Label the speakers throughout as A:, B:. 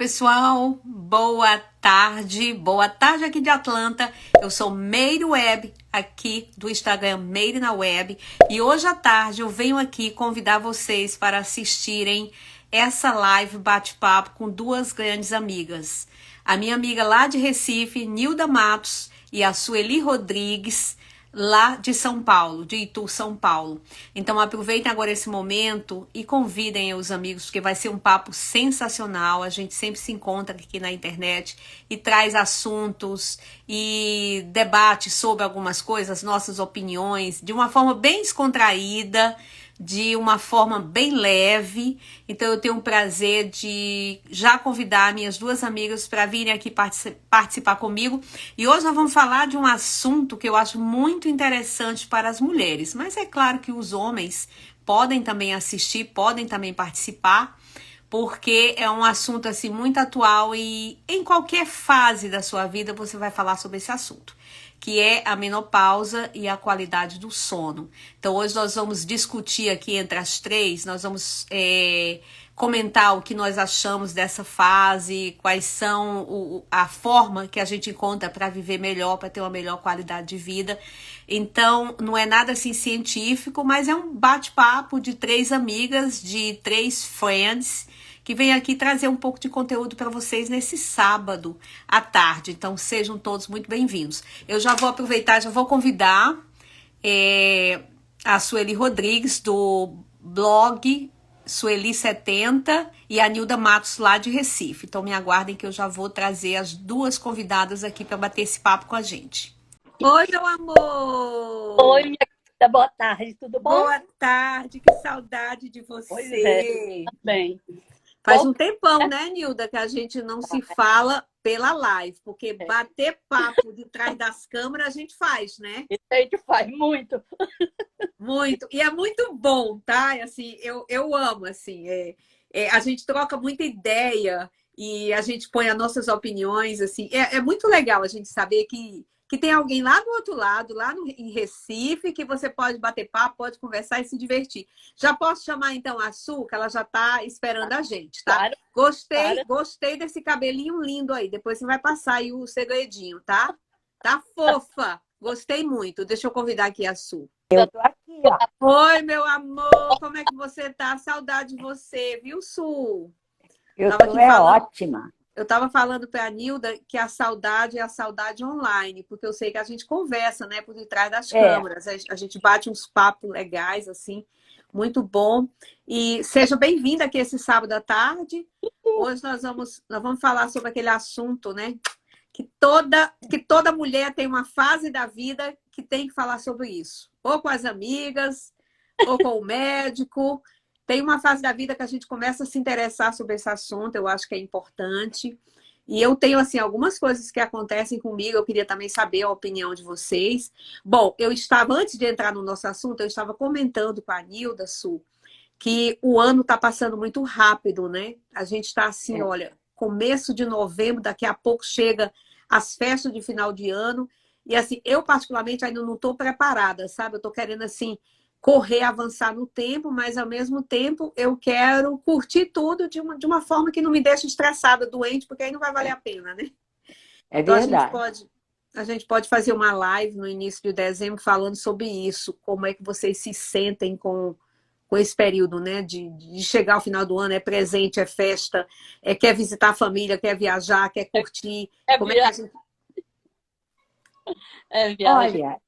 A: pessoal, boa tarde aqui de Atlanta. Eu sou Meire Web, aqui do Instagram Meire na Web, e hoje à tarde eu venho aqui convidar vocês para assistirem essa live bate-papo com duas grandes amigas. A minha amiga lá de Recife, Nilda Matos, e a Sueli Rodrigues, lá de São Paulo, de Itu, São Paulo. Então aproveitem agora esse momento e convidem os amigos, porque vai ser um papo sensacional. A gente sempre se encontra aqui na internet e traz assuntos e debate sobre algumas coisas, nossas opiniões, de uma forma bem descontraída, de uma forma bem leve. Então eu tenho o prazer de já convidar minhas duas amigas para virem aqui participar comigo. E hoje nós vamos falar de um assunto que eu acho muito interessante para as mulheres. Mas é claro que os homens podem também assistir, podem também participar, porque é um assunto assim muito atual e em qualquer fase da sua vida você vai falar sobre esse assunto, que é a menopausa e a qualidade do sono. Então hoje nós vamos discutir aqui entre as três, nós vamos comentar o que nós achamos dessa fase, quais são a forma que a gente encontra para viver melhor, para ter uma melhor qualidade de vida. Então não é nada assim científico, mas é um bate-papo de três amigas, de três friends, que vem aqui trazer um pouco de conteúdo para vocês nesse sábado à tarde. Então, sejam todos muito bem-vindos. Eu já vou aproveitar, já vou convidar a Sueli Rodrigues, do blog Sueli70, e a Nilda Matos, lá de Recife. Então, me aguardem que eu já vou trazer as duas convidadas aqui para bater esse papo com a gente. Oi, meu amor!
B: Oi, minha querida, boa tarde, tudo bom?
A: Boa tarde, que saudade de
B: Pois
A: você!
B: Também.
A: Faz um tempão, né, Nilda, que a gente não se fala pela live, porque bater papo de trás das câmeras a gente faz, né?
B: Isso a gente faz muito.
A: Muito. E é muito bom, tá? Assim, eu amo, assim. A gente troca muita ideia e a gente põe as nossas opiniões, assim. É muito legal a gente saber que tem alguém lá do outro lado, lá em Recife, que você pode bater papo, pode conversar e se divertir. Já posso chamar, então, a Su, que ela já está esperando a gente, tá?
B: Claro,
A: Gostei desse cabelinho lindo aí. Depois você vai passar aí o segredinho, tá? Tá fofa. Gostei muito. Deixa eu convidar aqui a Su.
B: eu tô aqui, ó.
A: Oi, meu amor, como é que você tá? Saudade de você, viu, Su?
B: Eu
A: Tava
B: tô
A: aqui falando,
B: ótima.
A: eu tava falando para a Nilda que a saudade é a saudade online, porque eu sei que a gente conversa, né, por detrás das
B: É,
A: câmeras, a gente bate uns papos legais, assim, muito bom. E seja bem-vinda aqui esse sábado à tarde. Hoje nós vamos falar sobre aquele assunto, né, que toda mulher tem uma fase da vida que tem que falar sobre isso. Ou com as amigas, ou com o médico. Tem uma fase da vida que a gente começa a se interessar sobre esse assunto, eu acho que é importante. E eu tenho, assim, algumas coisas que acontecem comigo, eu queria também saber a opinião de vocês. Bom, antes de entrar no nosso assunto, eu estava comentando com a Nilda, Su, que o ano está passando muito rápido, né? A gente está assim,
B: é.
A: olha, começo de novembro, daqui a pouco chega as festas de final de ano. E assim, eu particularmente ainda não estou preparada, sabe? Eu estou querendo assim correr, avançar no tempo, mas ao mesmo tempo eu quero curtir tudo de uma forma que não me deixe estressada, doente, porque aí não vai valer a pena, né?
B: É
A: Então
B: verdade.
A: a gente pode fazer uma live no início de dezembro falando sobre isso, como é que vocês se sentem com esse período, né? De chegar ao final do ano, é presente, é festa, quer visitar a família, quer viajar, quer curtir.
B: É
A: Como é que a
B: viagem,
A: gente...
B: é viagem.
C: Olha,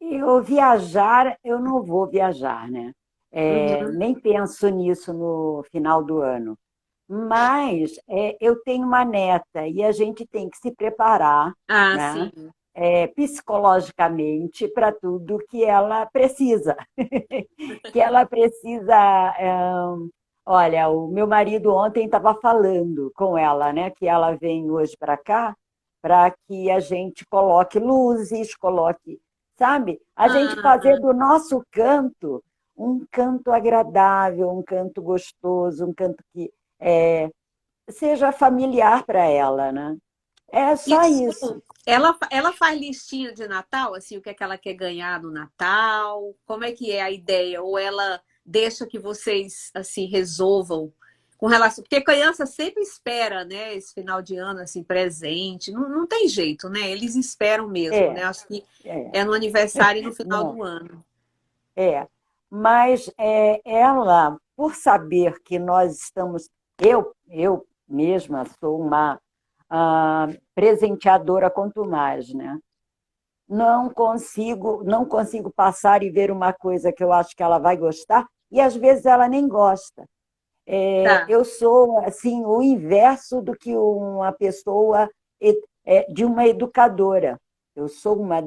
C: eu viajar, eu não vou viajar, né?
A: Uhum.
C: Nem penso nisso no final do ano. Mas eu tenho uma neta e a gente tem que se preparar,
A: Ah,
C: né?
A: sim.
C: Psicologicamente para tudo que ela precisa. Que ela precisa. Olha, o meu marido ontem estava falando com ela, né? Que ela vem hoje para cá para que a gente coloque luzes, coloque, sabe? A gente fazer
A: Ah,
C: do nosso canto um canto agradável, um canto gostoso, um canto que seja familiar para ela, né? É só
A: isso.
C: isso.
A: Ela faz listinha de Natal, assim, o que é que ela quer ganhar no Natal? Como é que é a ideia? Ou ela deixa que vocês, assim, resolvam com relação... Porque criança sempre espera, né? Esse final de ano, assim, presente. Não, não tem jeito, né? Eles esperam mesmo, né?
C: É,
A: Acho que
C: é,
A: é no aniversário e no final
C: não,
A: do ano.
C: é. Mas ela, por saber que nós estamos... Eu mesma sou uma presenteadora quanto mais, né? Não consigo passar e ver uma coisa que eu acho que ela vai gostar, e às vezes ela nem gosta.
A: Tá.
C: Eu sou assim o inverso do que uma pessoa de uma educadora. Eu sou uma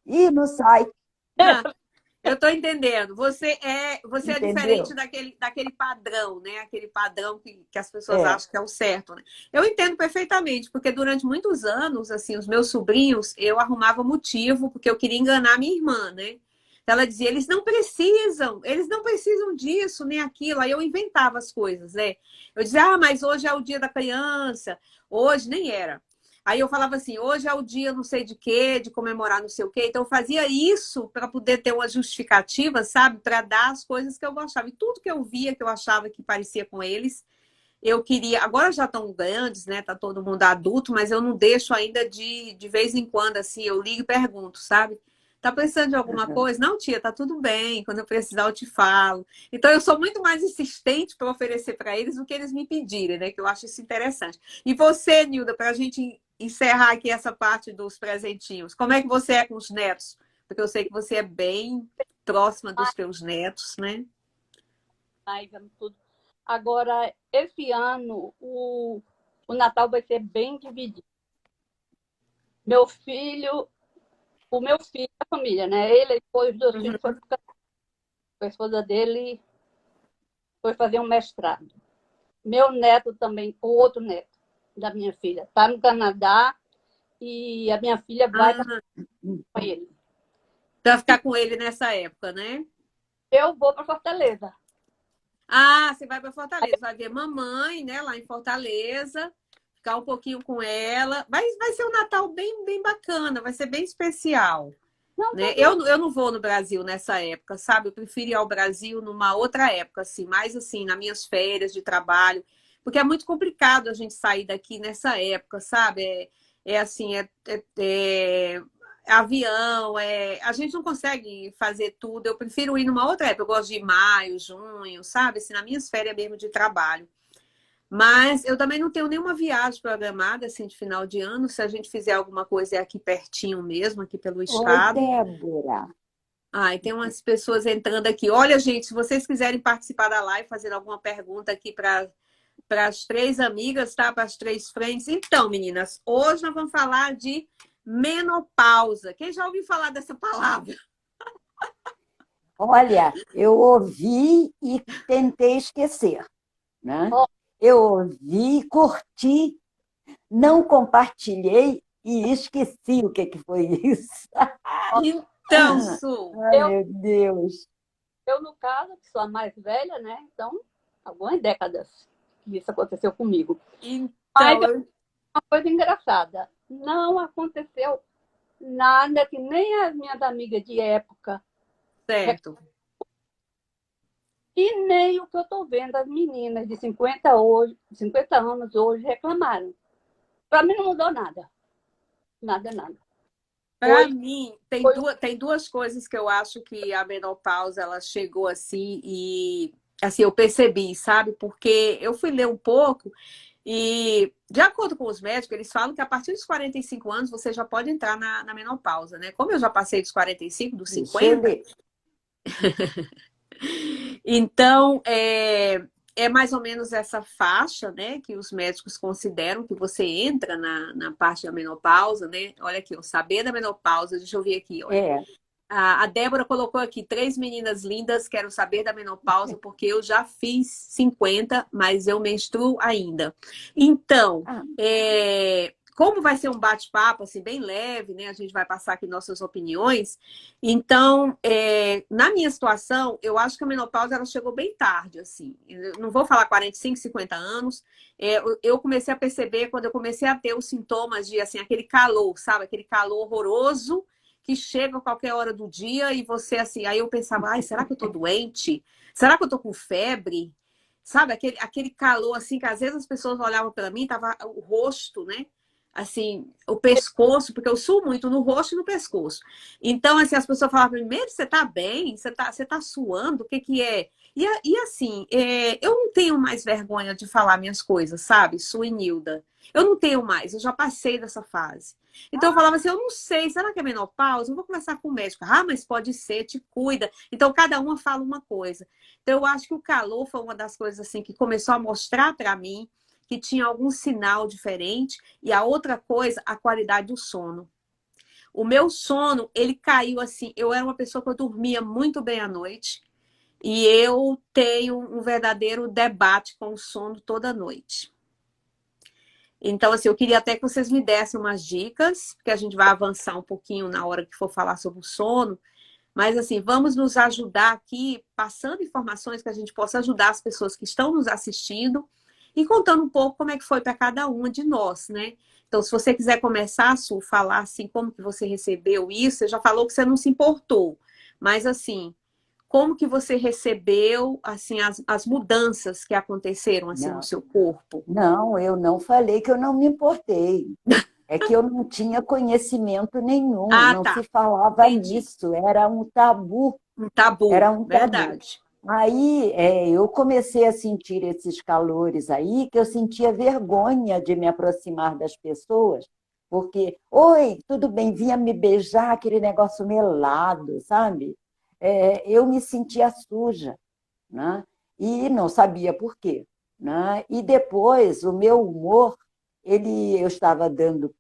C: Ih, não sai,
A: Eu estou entendendo. Você é diferente
C: entendeu?
A: daquele padrão, né? Aquele padrão que as pessoas
C: É.
A: acham que é o certo, né? Eu entendo perfeitamente, porque durante muitos anos, assim, os meus sobrinhos, eu arrumava motivo, porque eu queria enganar minha irmã, né? Ela dizia, eles não precisam disso, nem aquilo. Aí eu inventava as coisas, né? Eu dizia, mas hoje é o dia da criança. Hoje nem era. Aí eu falava assim, hoje é o dia não sei de quê, de comemorar não sei o quê. Então eu fazia isso para poder ter uma justificativa, sabe? Para dar as coisas que eu gostava. E tudo que eu via, que eu achava que parecia com eles, eu queria... Agora já estão grandes, né? Tá todo mundo adulto, mas eu não deixo ainda de vez em quando, assim, eu ligo e pergunto, sabe? Tá precisando de alguma coisa? Não, tia, tá tudo bem. Quando eu precisar, eu te falo. Então, eu sou muito mais insistente para oferecer para eles do que eles me pedirem, né? Que eu acho isso interessante. E você, Nilda, para a gente encerrar aqui essa parte dos presentinhos, como é que você é com os netos? Porque eu sei que você é bem próxima dos teus netos, né?
B: Ai, vamos tudo. Agora, esse ano, o Natal vai ser bem dividido. Meu filho, o meu filho, a família, né? Ele e os dois filhos
A: Uhum.
B: foram para a esposa dele foi fazer um mestrado. Meu neto também, o outro neto da minha filha, está no Canadá e a minha filha vai estar
A: Ah,
B: com ele.
A: para ficar com ele nessa época, né?
B: Eu vou para Fortaleza.
A: Ah, você vai para Fortaleza, vai ver mamãe, né, lá em Fortaleza, ficar um pouquinho com ela. Vai ser um Natal bem, bem bacana, vai ser bem especial,
B: Não,
A: né?
B: tá bom.
A: Eu não vou no Brasil nessa época, sabe? Eu prefiro ir ao Brasil numa outra época, assim, mais assim, nas minhas férias de trabalho, porque é muito complicado a gente sair daqui nessa época, sabe? É assim, avião, a gente não consegue fazer tudo. Eu prefiro ir numa outra época. Eu gosto de ir maio, junho, sabe? Assim, nas minhas férias mesmo de trabalho. Mas eu também não tenho nenhuma viagem programada assim de final de ano. Se a gente fizer alguma coisa é aqui pertinho mesmo, aqui pelo
C: Oi,
A: estado.
C: Débora.
A: Ah, e tem umas pessoas entrando aqui. Olha, gente, se vocês quiserem participar da live, fazer alguma pergunta aqui para as três amigas, tá? Para as três frentes. Então, meninas, hoje nós vamos falar de menopausa. Quem já ouviu falar dessa palavra?
C: Olha, eu ouvi e tentei esquecer, né?
B: Ó,
C: Eu ouvi, curti, não compartilhei e esqueci o que foi isso.
B: ó,
A: Então, Su,
C: Ai,
B: eu,
C: meu Deus.
B: eu, no caso, que sou a mais velha, né? Então, algumas décadas que isso aconteceu comigo. Mas
A: então,
B: é uma coisa engraçada. Não aconteceu nada que nem as minhas amigas de época
A: certo.
B: e nem o que eu estou vendo as meninas de 50, hoje, 50 anos hoje reclamaram. Para mim não mudou nada. Nada, nada.
A: Para
B: Foi,
A: mim,
B: foi
A: tem duas coisas que eu acho que a menopausa ela chegou assim e assim eu percebi, sabe? Porque eu fui ler um pouco e, de acordo com os médicos, eles falam que a partir dos 45 anos você já pode entrar na menopausa, né? Como eu já passei dos 45, dos
C: Deixa eu
A: 50,
C: ler.
A: então é mais ou menos essa faixa, né, que os médicos consideram que você entra na parte da menopausa, né? Olha aqui, o saber da menopausa, deixa eu ver aqui, olha.
C: É,
A: A Débora colocou aqui, três meninas lindas, quero saber da menopausa, porque eu já fiz 50, mas eu menstruo ainda. Então,
C: ah,
A: como vai ser um bate-papo, assim, bem leve, né? A gente vai passar aqui nossas opiniões. Então, na minha situação, eu acho que a menopausa, ela chegou bem tarde, assim. Eu não vou falar 45, 50 anos. Eu comecei a perceber quando eu comecei a ter os sintomas de, assim, aquele calor, sabe? Aquele calor horroroso que chega a qualquer hora do dia e você assim, aí eu pensava, ai, será que eu tô doente? Será que eu tô com febre? Sabe, aquele calor assim, que às vezes as pessoas olhavam para mim, tava o rosto, né? Assim, o pescoço, porque eu suo muito no rosto e no pescoço. Então, assim, as pessoas falavam primeiro, você tá bem? Você tá suando? O que que é? E assim, eu não tenho mais vergonha de falar minhas coisas, sabe? Suenilda. Eu não tenho mais, eu já passei dessa fase. Então eu falava assim, eu não sei, será que é menopausa? Eu vou conversar com o médico. Ah, mas pode ser, te cuida. Então cada uma fala uma coisa. Então eu acho que o calor foi uma das coisas assim que começou a mostrar para mim que tinha algum sinal diferente. E a outra coisa, a qualidade do sono. O meu sono, ele caiu assim. Eu era uma pessoa que eu dormia muito bem à noite. E eu tenho um verdadeiro debate com o sono toda noite. Então, assim, eu queria até que vocês me dessem umas dicas, porque a gente vai avançar um pouquinho na hora que for falar sobre o sono. Mas, assim, vamos nos ajudar aqui, passando informações que a gente possa ajudar as pessoas que estão nos assistindo e contando um pouco como é que foi para cada uma de nós, né? Então, se você quiser começar, Su, falar assim, como que você recebeu isso, você já falou que você não se importou, mas assim, como que você recebeu assim as mudanças que aconteceram assim no
C: Não,
A: seu corpo?
C: não, eu não falei que eu não me importei. É que eu não tinha conhecimento nenhum,
A: Ah,
C: não se
A: tá.
C: falava
A: Entendi.
C: nisso, era um tabu,
A: Um tabu,
C: era um tabu.
A: verdade.
C: Aí eu comecei a sentir esses calores aí, que eu sentia vergonha de me aproximar das pessoas, porque, oi, tudo bem, vinha me beijar, aquele negócio melado, sabe? Eu me sentia suja, né? E não sabia por quê, né? E depois, o meu humor, eu estava dando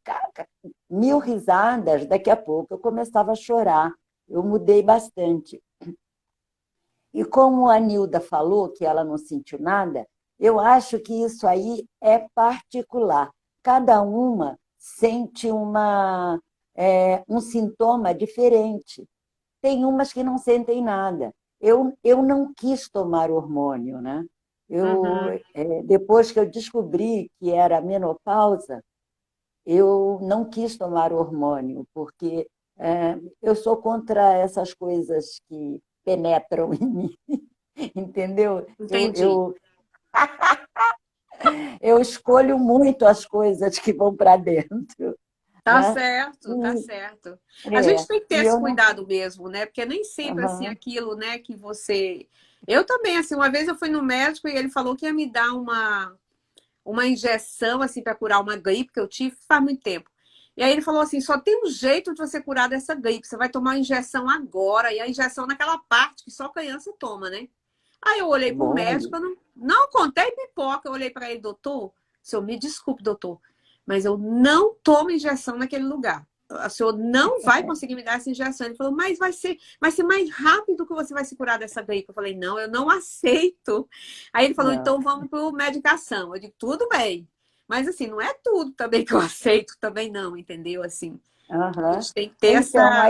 C: mil risadas, daqui a pouco eu começava a chorar, eu mudei bastante. E como a Nilda falou que ela não sentiu nada, eu acho que isso aí é particular. Cada uma sente um sintoma diferente. Tem umas que não sentem nada. Eu não quis tomar hormônio, né?
A: Uhum.
C: Depois que eu descobri que era menopausa, eu não quis tomar hormônio, porque eu sou contra essas coisas que penetram em mim, entendeu?
A: Entendi.
C: Eu escolho muito as coisas que vão para dentro,
A: Tá
C: né?
A: certo, tá
C: E,
A: certo. A gente tem que ter
C: e
A: esse
C: eu não.
A: cuidado mesmo, né? Porque nem sempre assim
C: Aham,
A: aquilo, né, que você. Eu também, assim, uma vez eu fui no médico e ele falou que ia me dar uma injeção assim para curar uma gripe que eu tive faz muito tempo. E aí ele falou assim, só tem um jeito de você curar dessa gripe, você vai tomar uma injeção agora, e a injeção naquela parte que só criança toma, né? Aí eu olhei para o
C: bom,
A: médico, eu não contei pipoca, eu olhei para ele, doutor, o senhor me desculpe, doutor, mas eu não tomo injeção naquele lugar. O senhor não vai conseguir me dar essa injeção. Ele falou, mas vai ser mais rápido que você vai se curar dessa gripe. Eu falei, não, eu não aceito. Aí ele falou,
C: não.
A: então vamos para medicação. Eu digo, tudo bem. Mas assim, não é tudo também que eu aceito, também não, entendeu? Assim, a
C: Aham.
A: gente tem que ter
C: Então,
A: essa.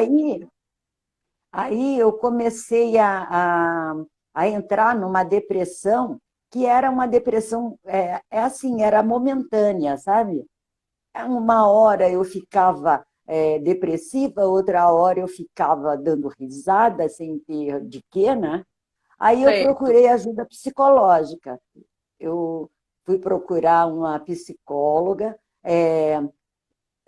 C: aí eu comecei a entrar numa depressão que era uma depressão, assim, era momentânea, sabe? Uma hora eu ficava depressiva, outra hora eu ficava dando risada sem ter de quê, né? Aí eu
A: Certo.
C: procurei ajuda psicológica. Eu fui procurar uma psicóloga.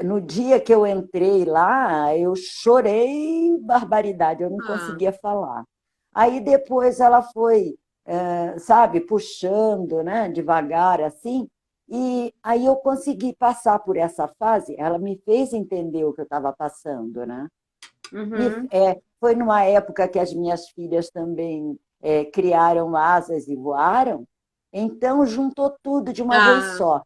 C: No dia que eu entrei lá, eu chorei barbaridade, eu não
A: Ah,
C: conseguia falar. Aí depois ela foi, sabe, puxando, né, devagar assim, e aí eu consegui passar por essa fase. Ela me fez entender o que eu estava passando, né?
A: uhum.
C: Foi numa época que as minhas filhas também criaram asas e voaram, então juntou tudo de uma vez
A: Ah,
C: só.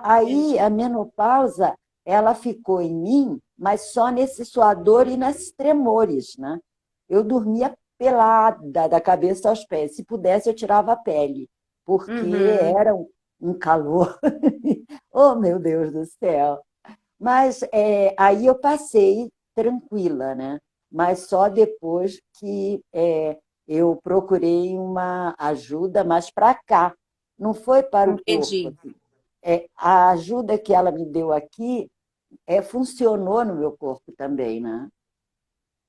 C: Aí a
A: entendi.
C: menopausa, ela ficou em mim, mas só nesse suador e nesses tremores, né? Eu dormia pelada, da cabeça aos pés. Se pudesse, eu tirava a pele, porque
A: Uhum.
C: era um calor. Oh, meu Deus do céu! Mas aí eu passei tranquila, né? Mas só depois que eu procurei uma ajuda mais para cá. Não foi para o corpo,
A: Entendi.
C: assim. A ajuda que ela me deu aqui funcionou no meu corpo também, né?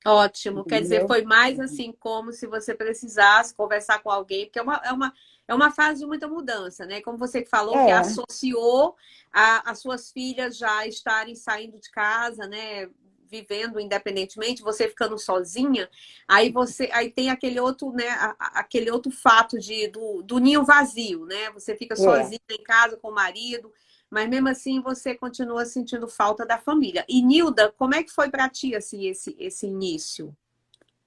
A: Ótimo. Quer dizer,
C: Entendeu?
A: foi mais assim como se você precisasse conversar com alguém, porque é uma fase de muita mudança, né? Como você falou, que
C: É,
A: associou as suas filhas já estarem saindo de casa, né? Vivendo independentemente, você ficando sozinha, aí tem aquele outro, né? Aquele outro fato do ninho vazio, né? Você fica
C: é.
A: sozinha em casa com o marido, mas mesmo assim você continua sentindo falta da família. E Nilda, como é que foi para ti assim, esse início?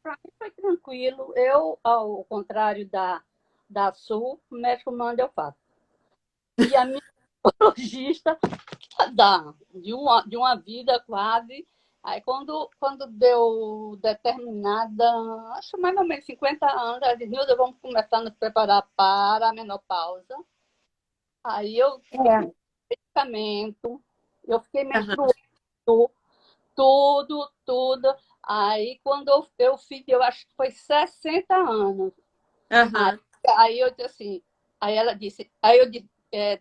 B: Para mim foi tranquilo. Eu, ao contrário da Sul, o médico manda, eu faço. E a minha oncologista de uma vida quase. Aí quando deu determinada, acho mais ou menos 50 anos, ela disse, Nilda, vamos começar a nos preparar para a menopausa. Aí eu fiquei
C: É.
B: medicamento, eu fiquei
A: Aham,
B: menstruando, tudo. Aí quando eu fiz, eu acho que foi 60 anos. Aí,
A: aham,
B: aí eu disse assim, aí eu disse,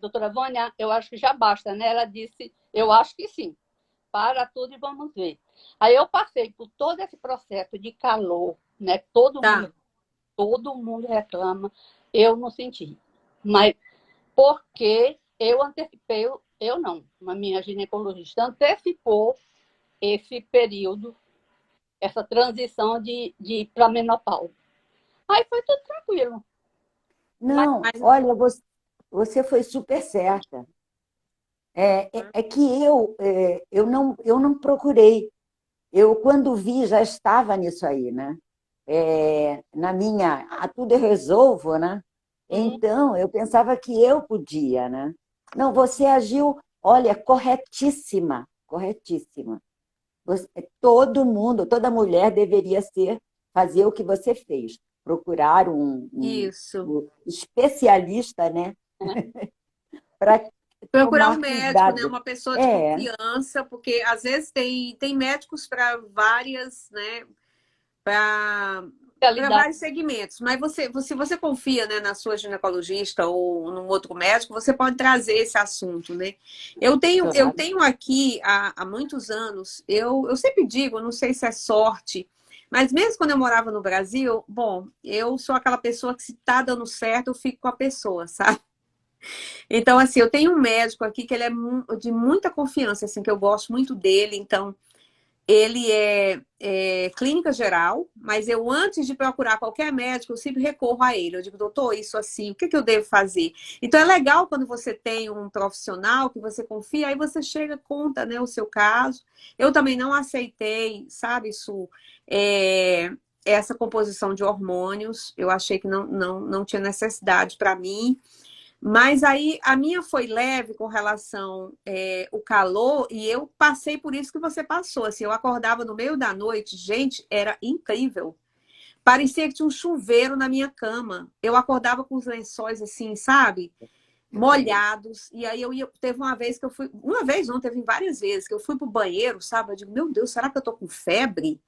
B: doutora Vânia, eu acho que já basta, né? Ela disse, eu acho que sim, para tudo e vamos ver. Aí eu passei por todo esse processo de calor, né?
A: tá.
B: Todo mundo reclama, eu não senti. Mas porque eu antecipei, eu não, a minha ginecologista antecipou esse período, essa transição de para menopausa. Aí foi tudo tranquilo.
C: Não,
A: Mas,
C: olha, você foi super certa. É que eu não procurei. Eu, quando vi, já estava nisso aí, né? Na minha, tudo eu resolvo, né?
B: Hum,
C: Então, eu pensava que eu podia, né? Não, você agiu, olha, corretíssima, corretíssima. Todo mundo, toda mulher deveria fazer o que você fez, procurar
A: isso.
C: um especialista, né,
B: é.
C: para
A: Procurar um
C: tomar
A: médico, né?
C: cuidado.
A: Uma pessoa de
C: É,
A: confiança, porque às vezes tem médicos para várias, né? Para
B: Realidade,
A: vários segmentos. Mas se você confia, né, na sua ginecologista ou num outro médico, você pode trazer esse assunto, né? Eu
C: claro.
A: tenho aqui há muitos anos, eu sempre digo, não sei se é sorte, mas mesmo quando eu morava no Brasil, bom, eu sou aquela pessoa que se tá dando certo, eu fico com a pessoa, sabe? Então, assim, eu tenho um médico aqui que ele é de muita confiança, assim, que eu gosto muito dele, então ele é clínica geral, mas eu, antes de procurar qualquer médico, eu sempre recorro a ele. Eu digo, doutor, isso assim, o que eu devo fazer? Então, é legal quando você tem um profissional que você confia, aí você chega, conta, né, o seu caso. Eu também não aceitei, sabe, isso, é, essa composição de hormônios. Eu achei que não tinha necessidade para mim. Mas aí a minha foi leve com relação ao calor e eu passei por isso que você passou. Assim, eu acordava no meio da noite, gente, era incrível. Parecia que tinha um chuveiro na minha cama. Eu acordava com os lençóis assim, sabe? Molhados. E aí teve uma vez que eu fui, uma vez não, teve várias vezes que eu fui pro banheiro, sabe? Eu digo, meu Deus, será que eu tô com febre?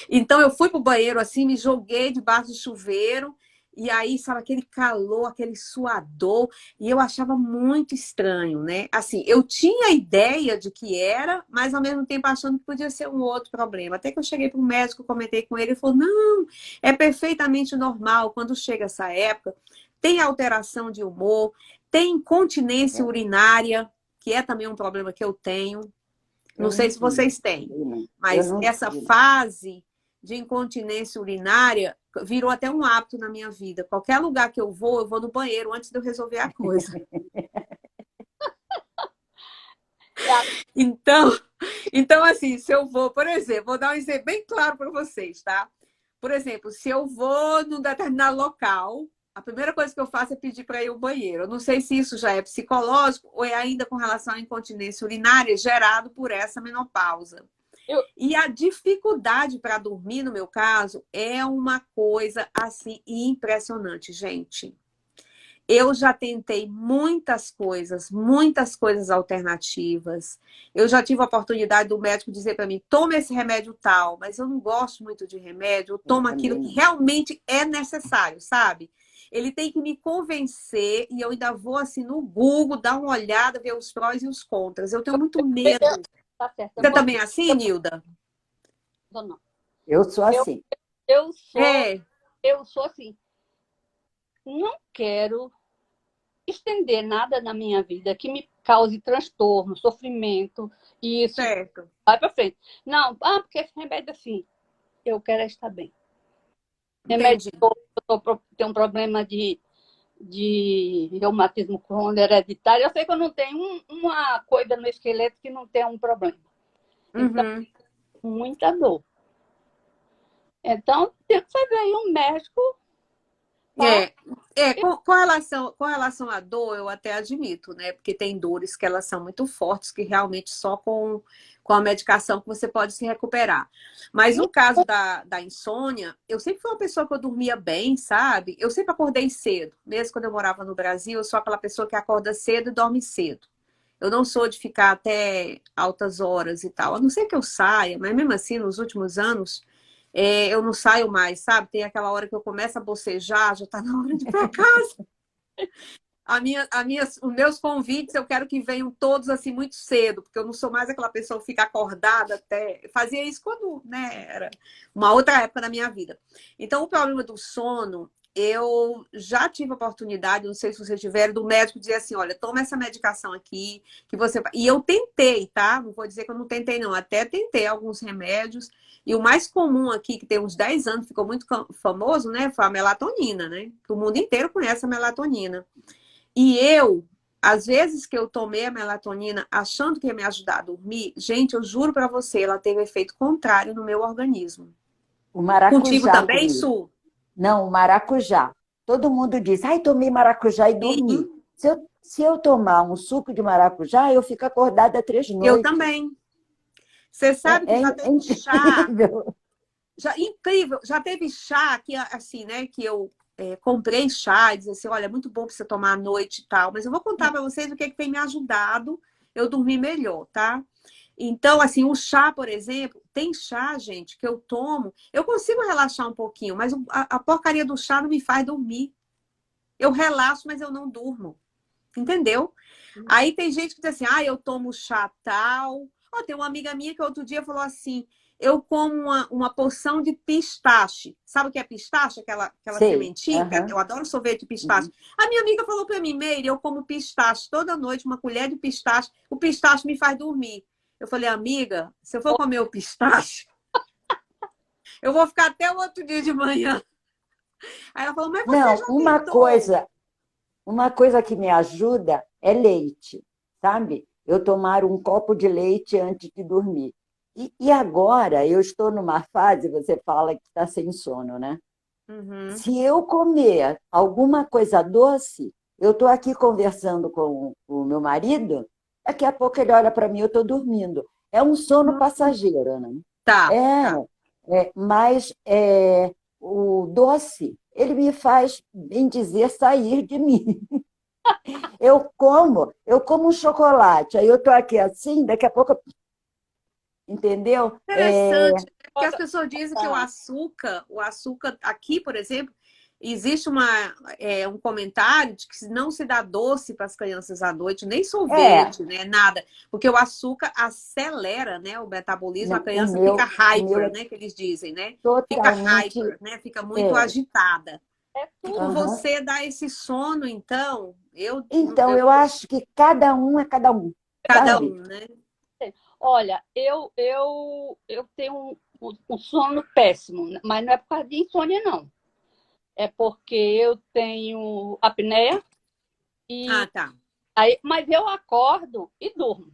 A: Então eu fui pro banheiro assim, me joguei debaixo do chuveiro, e aí, sabe, aquele calor, aquele suador, e eu achava muito estranho, né? Assim, eu tinha ideia de que era, mas ao mesmo tempo achando que podia ser um outro problema. Até que eu cheguei para um médico, comentei com ele, ele falou: não, é perfeitamente normal quando chega essa época, tem alteração de humor, tem incontinência
C: É.
A: urinária, que é também um problema que eu tenho.
C: Eu
A: Não
C: não
A: sei se
C: tive,
A: vocês têm,
C: não. Eu
A: mas
C: não
A: essa
C: tive.
A: fase de incontinência urinária virou até um hábito na minha vida. Qualquer lugar que eu vou no banheiro antes de eu resolver a coisa.
B: é,
A: Então, então assim, se eu vou, por exemplo, vou dar um exemplo bem claro para vocês, tá? Por exemplo, se eu vou num determinado local, a primeira coisa que eu faço é pedir para ir ao banheiro. Eu não sei se isso já é psicológico ou é ainda com relação à incontinência urinária gerado por essa menopausa.
B: eu,
A: E a dificuldade para dormir, no meu caso, é uma coisa assim impressionante, gente. Eu já tentei muitas coisas alternativas. Eu já tive a oportunidade do médico dizer para mim: toma esse remédio tal, mas eu não gosto muito de remédio, eu
C: Eu
A: tomo aquilo
C: também
A: que
C: não.
A: realmente é necessário, sabe? Ele tem que me convencer e eu ainda vou assim no Google, dar uma olhada, ver os prós e os contras. Eu tenho muito medo.
B: Tá certo.
A: Você também é assim, Nilda?
B: Não.
C: Eu sou
B: Eu,
C: assim.
B: eu sou,
A: É,
B: eu sou assim. Não quero estender nada na minha vida que me cause transtorno, sofrimento, e isso
A: certo.
B: vai para frente. Não, porque esse remédio assim, eu quero estar bem. Remédio,
A: Entendi.
B: tenho um problema de reumatismo crônico hereditário. Eu sei que eu não tenho uma coisa no esqueleto que não tenha um problema. Então,
A: Uhum.
B: muita dor. Então, tem que fazer aí um médico, tá?
A: Com relação à dor, eu até admito, né? Porque tem dores que elas são muito fortes, que realmente só com a medicação que você pode se recuperar. Mas no caso da insônia, eu sempre fui uma pessoa que eu dormia bem, sabe? Eu sempre acordei cedo. Mesmo quando eu morava no Brasil, eu sou aquela pessoa que acorda cedo e dorme cedo. Eu não sou de ficar até altas horas e tal. A não ser que eu saia, mas mesmo assim, nos últimos anos, eu não saio mais, sabe? Tem aquela hora que eu começo a bocejar, já tá na hora de ir para casa. Os meus convites eu quero que venham todos assim muito cedo, porque eu não sou mais aquela pessoa que fica acordada até. Eu fazia isso quando, né, era uma outra época da minha vida. Então, o problema do sono, eu já tive a oportunidade, não sei se vocês tiveram, do médico dizer assim: olha, toma essa medicação aqui, que você. E eu tentei, tá? Não vou dizer que eu não tentei, não. Até tentei alguns remédios. E o mais comum aqui, que tem uns 10 anos, ficou muito famoso, né? Foi a melatonina, né? Que o mundo inteiro conhece a melatonina. E eu, às vezes que eu tomei a melatonina achando que ia me ajudar a dormir, gente, eu juro pra você, ela teve efeito contrário no meu organismo.
C: O
A: Contigo
C: maracujá
A: também,
C: comigo.
A: Su?
C: Não, o maracujá. Todo mundo diz, ai, tomei maracujá e dormi.
A: Sim,
C: Se eu tomar um suco de maracujá, eu fico acordada 3 noites.
A: eu também. Você sabe que
C: É
A: já teve chá,
C: incrível.
A: incrível, já teve chá que, assim, né, que eu comprei chá e disse assim, olha, é muito bom pra você tomar à noite e tal, mas eu vou contar pra vocês o que é que tem me ajudado eu dormir melhor, tá? Então, assim, o chá, por exemplo, tem chá, gente, que eu tomo, eu consigo relaxar um pouquinho, mas a porcaria do chá não me faz dormir. Eu relaxo, mas eu não durmo. Entendeu? Aí tem gente que diz assim, eu tomo chá tal. Ó, tem uma amiga minha que outro dia falou assim, eu como uma porção de pistache. Sabe o que é pistache? Aquela
C: Sei.
A: sementinha?
C: Aham.
A: Eu adoro sorvete de pistache.
C: Uhum.
A: A minha amiga falou pra mim, Meire, eu como pistache toda noite, uma colher de pistache. O pistache me faz dormir. Eu falei, amiga, se eu for comer o pistache, eu vou ficar até o outro dia de manhã. Aí ela falou, mas você
C: Não,
A: já tentou?
C: uma coisa que me ajuda é leite, sabe? Eu tomar um copo de leite antes de dormir. E agora eu estou numa fase, você fala que está sem sono, né?
A: Uhum.
C: Se eu comer alguma coisa doce, eu estou aqui conversando com o meu marido, daqui a pouco ele olha para mim, eu estou dormindo. É um sono passageiro, né?
A: Tá, tá.
C: Mas o doce, ele me faz, bem dizer, sair de mim. Eu como um chocolate, aí eu estou aqui assim, daqui a pouco, entendeu?
A: Interessante, né? Porque as
B: Olha,
A: pessoas dizem que
B: tá.
A: o açúcar aqui, por exemplo, existe um comentário de que não se dá doce para as crianças à noite, nem
C: É,
A: sorvete, né? Nada. Porque o açúcar acelera, né, o metabolismo, a
C: não, o
A: criança fica
C: meu, o meu
A: hyper,
C: é
A: né? Que eles dizem, né? Fica
C: totalmente.
A: hyper, né? Fica muito
C: É,
A: agitada.
B: É
A: E
B: tudo.
A: com
C: aham.
A: você dá esse sono, então,
C: Então, eu acho que cada um é cada um,
A: cada
C: sabe?
A: um, né?
B: Olha, eu tenho um sono péssimo, mas não é por causa de insônia, não. É porque eu tenho apneia
A: Ah,
B: e
A: tá.
B: aí, mas eu acordo e durmo.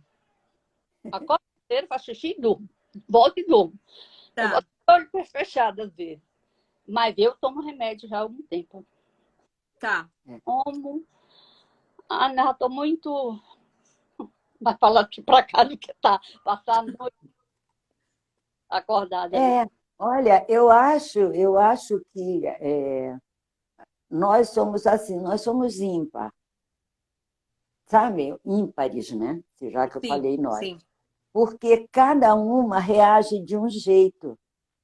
B: Acordo cedo, faço xixi e durmo. Volto e durmo. Eu
A: Tá,
B: boto o olho fechado às vezes. Mas eu tomo remédio já há algum tempo.
A: tá.
B: Tomo. Não, estou muito mais falando pra cá do que tá. Passar a noite acordada ali.
C: Olha, eu acho que nós somos assim, nós somos ímpar, sabe? Ímpares, né? Já que eu
A: Sim,
C: falei nós.
A: sim.
C: Porque cada uma reage de um jeito,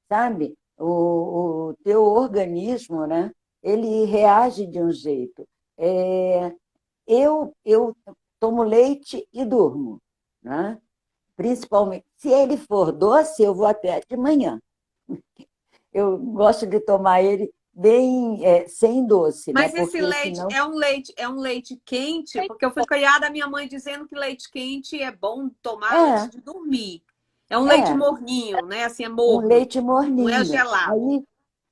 C: sabe? O teu organismo, né? ele reage de um jeito. É, eu tomo leite e durmo, né? Principalmente, se ele for doce, eu vou até de manhã. Eu gosto de tomar ele bem sem doce, né?
A: Mas esse
C: Porque
A: leite
C: senão
A: é um leite quente, porque eu fui criada a minha mãe dizendo que leite quente é bom tomar antes
C: é,
A: de dormir. É um leite
C: é
A: morninho, né? Assim, é
C: um
A: morno,
C: leite
A: não é
C: morninho.
A: gelado.
C: Aí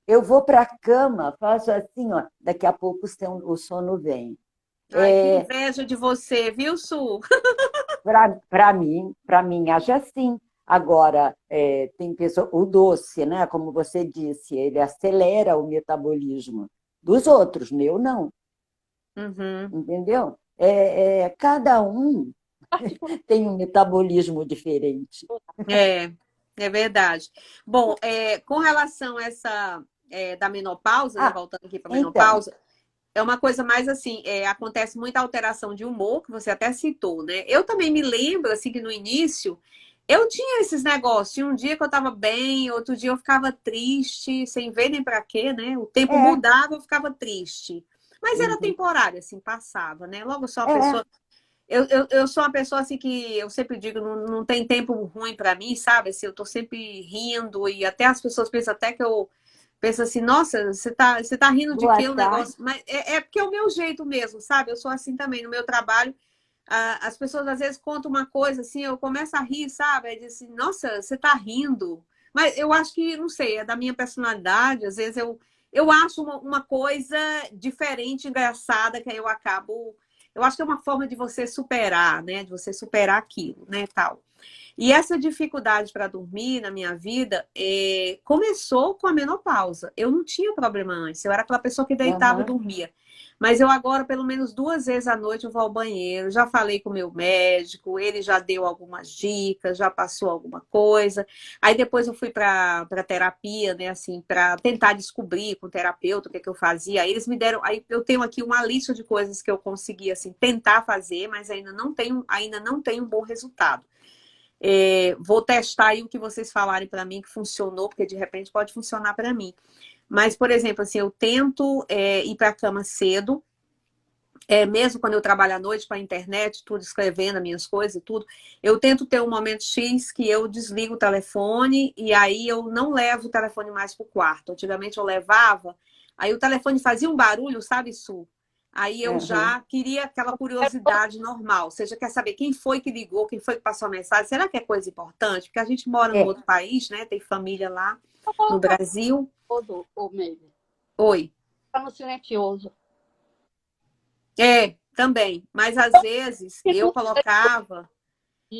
C: eu vou para a cama, faço assim, ó, daqui a pouco o sono vem.
A: Ai, que
C: É,
A: inveja de você, viu, Su?
C: para mim, acho assim. Agora, tem pessoa, o doce, né? Como você disse, ele acelera o metabolismo dos outros, meu não,
A: Uhum.
C: entendeu? Cada um tem um metabolismo diferente.
A: É, é verdade. Bom, com relação a essa da menopausa, né?
C: Ah,
A: Voltando aqui para a
C: então,
A: menopausa, é uma coisa mais assim, acontece muita alteração de humor, que você até citou, né? Eu também me lembro, assim, que no início eu tinha esses negócios. Tinha um dia que eu estava bem, outro dia eu ficava triste, sem ver nem para quê, né? O tempo
C: é,
A: mudava, eu ficava triste. Mas era
C: uhum,
A: temporário, assim, passava, né? Logo eu sou uma
C: é,
A: pessoa. Eu sou uma pessoa assim que eu sempre digo, não tem tempo ruim para mim, sabe? Assim, eu tô sempre rindo e até as pessoas pensam até que eu penso assim, nossa, você tá rindo de
C: boa
A: quê? Um
C: tarde.
A: negócio. Mas é porque é o meu jeito mesmo, sabe? Eu sou assim também no meu trabalho. As pessoas às vezes contam uma coisa assim, eu começo a rir, sabe? Aí diz assim, nossa, você tá rindo. Mas eu acho que, não sei, é da minha personalidade. Às vezes eu acho uma coisa diferente, engraçada, que aí eu acabo. Eu acho que é uma forma de você superar, né? De você superar aquilo, né? Tal. E essa dificuldade para dormir na minha vida começou com a menopausa. Eu não tinha problema antes, eu era aquela pessoa que deitava e
C: Aham,
A: dormia. Mas eu agora, pelo menos 2 vezes à noite, eu vou ao banheiro. Já falei com o meu médico, ele já deu algumas dicas, já passou alguma coisa. Aí depois eu fui para terapia, né, assim, para tentar descobrir com o terapeuta o que é que eu fazia. Aí eles me deram, aí eu tenho aqui uma lista de coisas que eu consegui assim tentar fazer, mas ainda não tenho um bom resultado. Vou testar aí o que vocês falarem para mim que funcionou, porque de repente pode funcionar para mim. Mas, por exemplo, assim, eu tento ir para a cama cedo, mesmo quando eu trabalho à noite para a internet, tudo escrevendo as minhas coisas e tudo, eu tento ter um momento X que eu desligo o telefone e aí eu não levo o telefone mais para o quarto. Antigamente eu levava, aí o telefone fazia um barulho, sabe, Su? Aí eu
C: aham.
A: já queria aquela curiosidade normal. Você já quer saber quem foi que ligou, quem foi que passou a mensagem? Será que é coisa importante? Porque a gente mora num
C: É,
A: outro país, né? Tem família lá no
B: Coloca
A: Brasil.
B: o meio.
A: Oi.
B: Tá no silencioso.
A: Também. Mas às vezes eu colocava.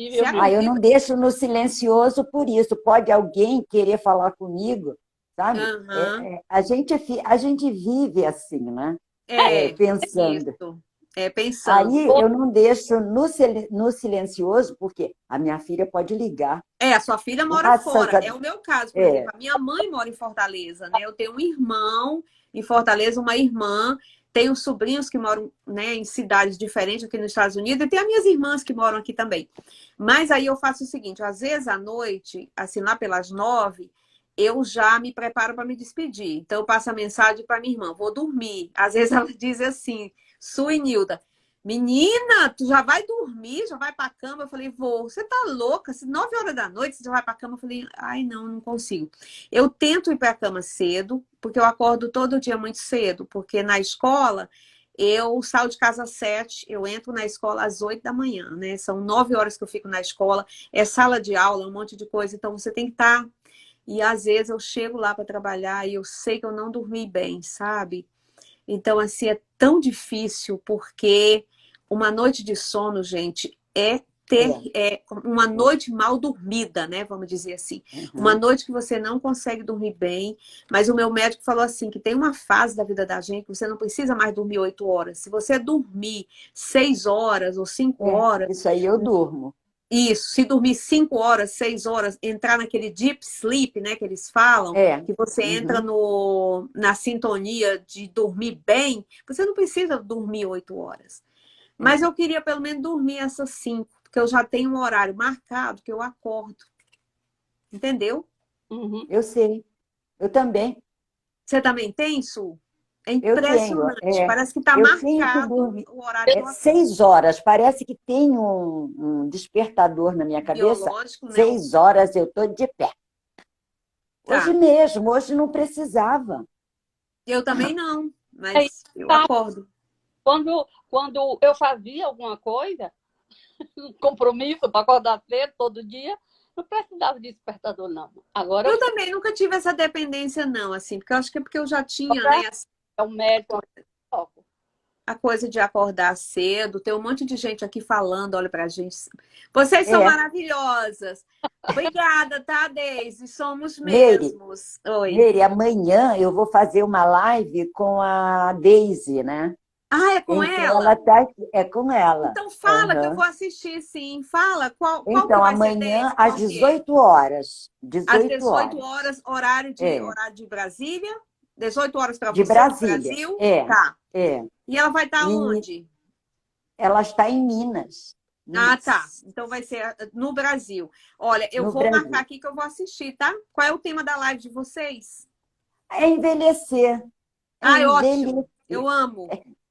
A: Você
B: Possível, meu.
C: eu não
A: acredita?
C: deixo no silencioso por isso. Pode alguém querer falar comigo, sabe?
A: Aham.
C: A gente vive assim, né?
A: É,
C: Pensando.
A: isso. Pensando.
C: Aí eu não deixo no silencioso, porque a minha filha pode ligar.
A: A sua filha mora
C: Graças
A: fora.
C: a
A: É o meu caso, por exemplo.
C: é,
A: A minha mãe mora em Fortaleza, né? Eu tenho um irmão em Fortaleza, uma irmã. Tenho sobrinhos que moram, né, em cidades diferentes aqui nos Estados Unidos. E tem as minhas irmãs que moram aqui também. Mas aí eu faço o seguinte: às vezes à noite, assim lá pelas 9, eu já me preparo para me despedir. Então eu passo a mensagem para minha irmã: vou dormir. Às vezes ela diz assim, Su e Nilda. Menina, tu já vai dormir, já vai pra cama? Eu falei, vou. Você tá louca? Se 9 horas da noite você já vai pra cama? Eu falei, ai, não, não consigo. Eu tento ir pra cama cedo, porque eu acordo todo dia muito cedo, porque na escola eu saio de casa às 7, eu entro na escola às 8 da manhã, né? São 9 horas que eu fico na escola, é sala de aula, um monte de coisa, então você tem que estar. E às vezes eu chego lá para trabalhar e eu sei que eu não dormi bem, sabe? Então, assim, é tão difícil porque uma noite de sono, gente,
C: é,
A: uma noite mal dormida, né? Vamos dizer assim. Uma
C: uhum,
A: noite que você não consegue dormir bem, mas o meu médico falou assim, que tem uma fase da vida da gente que você não precisa mais dormir 8 horas. Se você dormir 6 horas ou cinco
C: é.
A: horas,
C: Isso aí eu durmo.
A: isso, se dormir 5 horas, 6 horas, entrar naquele deep sleep, né, que eles falam,
C: É,
A: que você entra
C: uhum,
A: na sintonia de dormir bem, você não precisa dormir 8 horas. Mas
C: é.
A: eu queria pelo menos dormir essas 5, porque eu já tenho um horário marcado que eu acordo, entendeu?
B: Uhum.
C: Eu sei. Eu também.
A: Você também tem, Su? É
C: Eu tenho.
A: impressionante. Parece que está
C: Eu tenho que
A: marcado
C: dormir.
A: o horário do
C: 6 horas. Parece que tem um despertador na minha cabeça.
A: biológico, né?
C: 6 horas eu estou de pé. Hoje
A: Tá.
C: mesmo, hoje não precisava.
A: Eu também não,
B: Aí,
A: mas eu
B: tá,
A: acordo.
B: quando eu fazia alguma coisa, um compromisso para acordar cedo todo dia, não precisava de despertador, não. Agora
A: Eu também nunca tive essa dependência, não, assim, porque eu acho que é porque eu já tinha, né,
B: é o médico.
A: a coisa de acordar cedo. Tem um monte de gente aqui falando, olha pra gente. Vocês são
C: É,
A: maravilhosas. Obrigada, tá, Deise? Somos
C: Meire,
A: mesmos. Oi.
C: Meire, amanhã eu vou fazer uma live com a Daisy, né?
A: Ah, é com
C: Então ela
A: ela?
C: tá aqui, é com ela.
A: Então fala que eu
C: Aham.
A: vou assistir, sim. Fala qual que
C: Então,
A: vai ser,
C: amanhã
A: Deise?
C: às
A: Qual que é?
C: 18 horas.
A: Às
C: 18
A: 18
C: horas.
A: horas, horário de,
C: É,
A: horário de Brasília? 18 horas para
C: de
A: você, do
C: Brasília.
A: Brasil?
C: É,
A: Tá.
C: é.
A: E ela vai estar
C: E
A: onde?
C: ela está em Minas.
A: Ah, tá.
C: Minas,
A: Então vai ser no Brasil. Olha, eu
C: no
A: vou marcar
C: Brasil.
A: aqui que eu vou assistir, tá? Qual é o tema da live de vocês?
C: É envelhecer. É
A: Ah, é ótimo. Eu
C: envelhecer.
A: amo.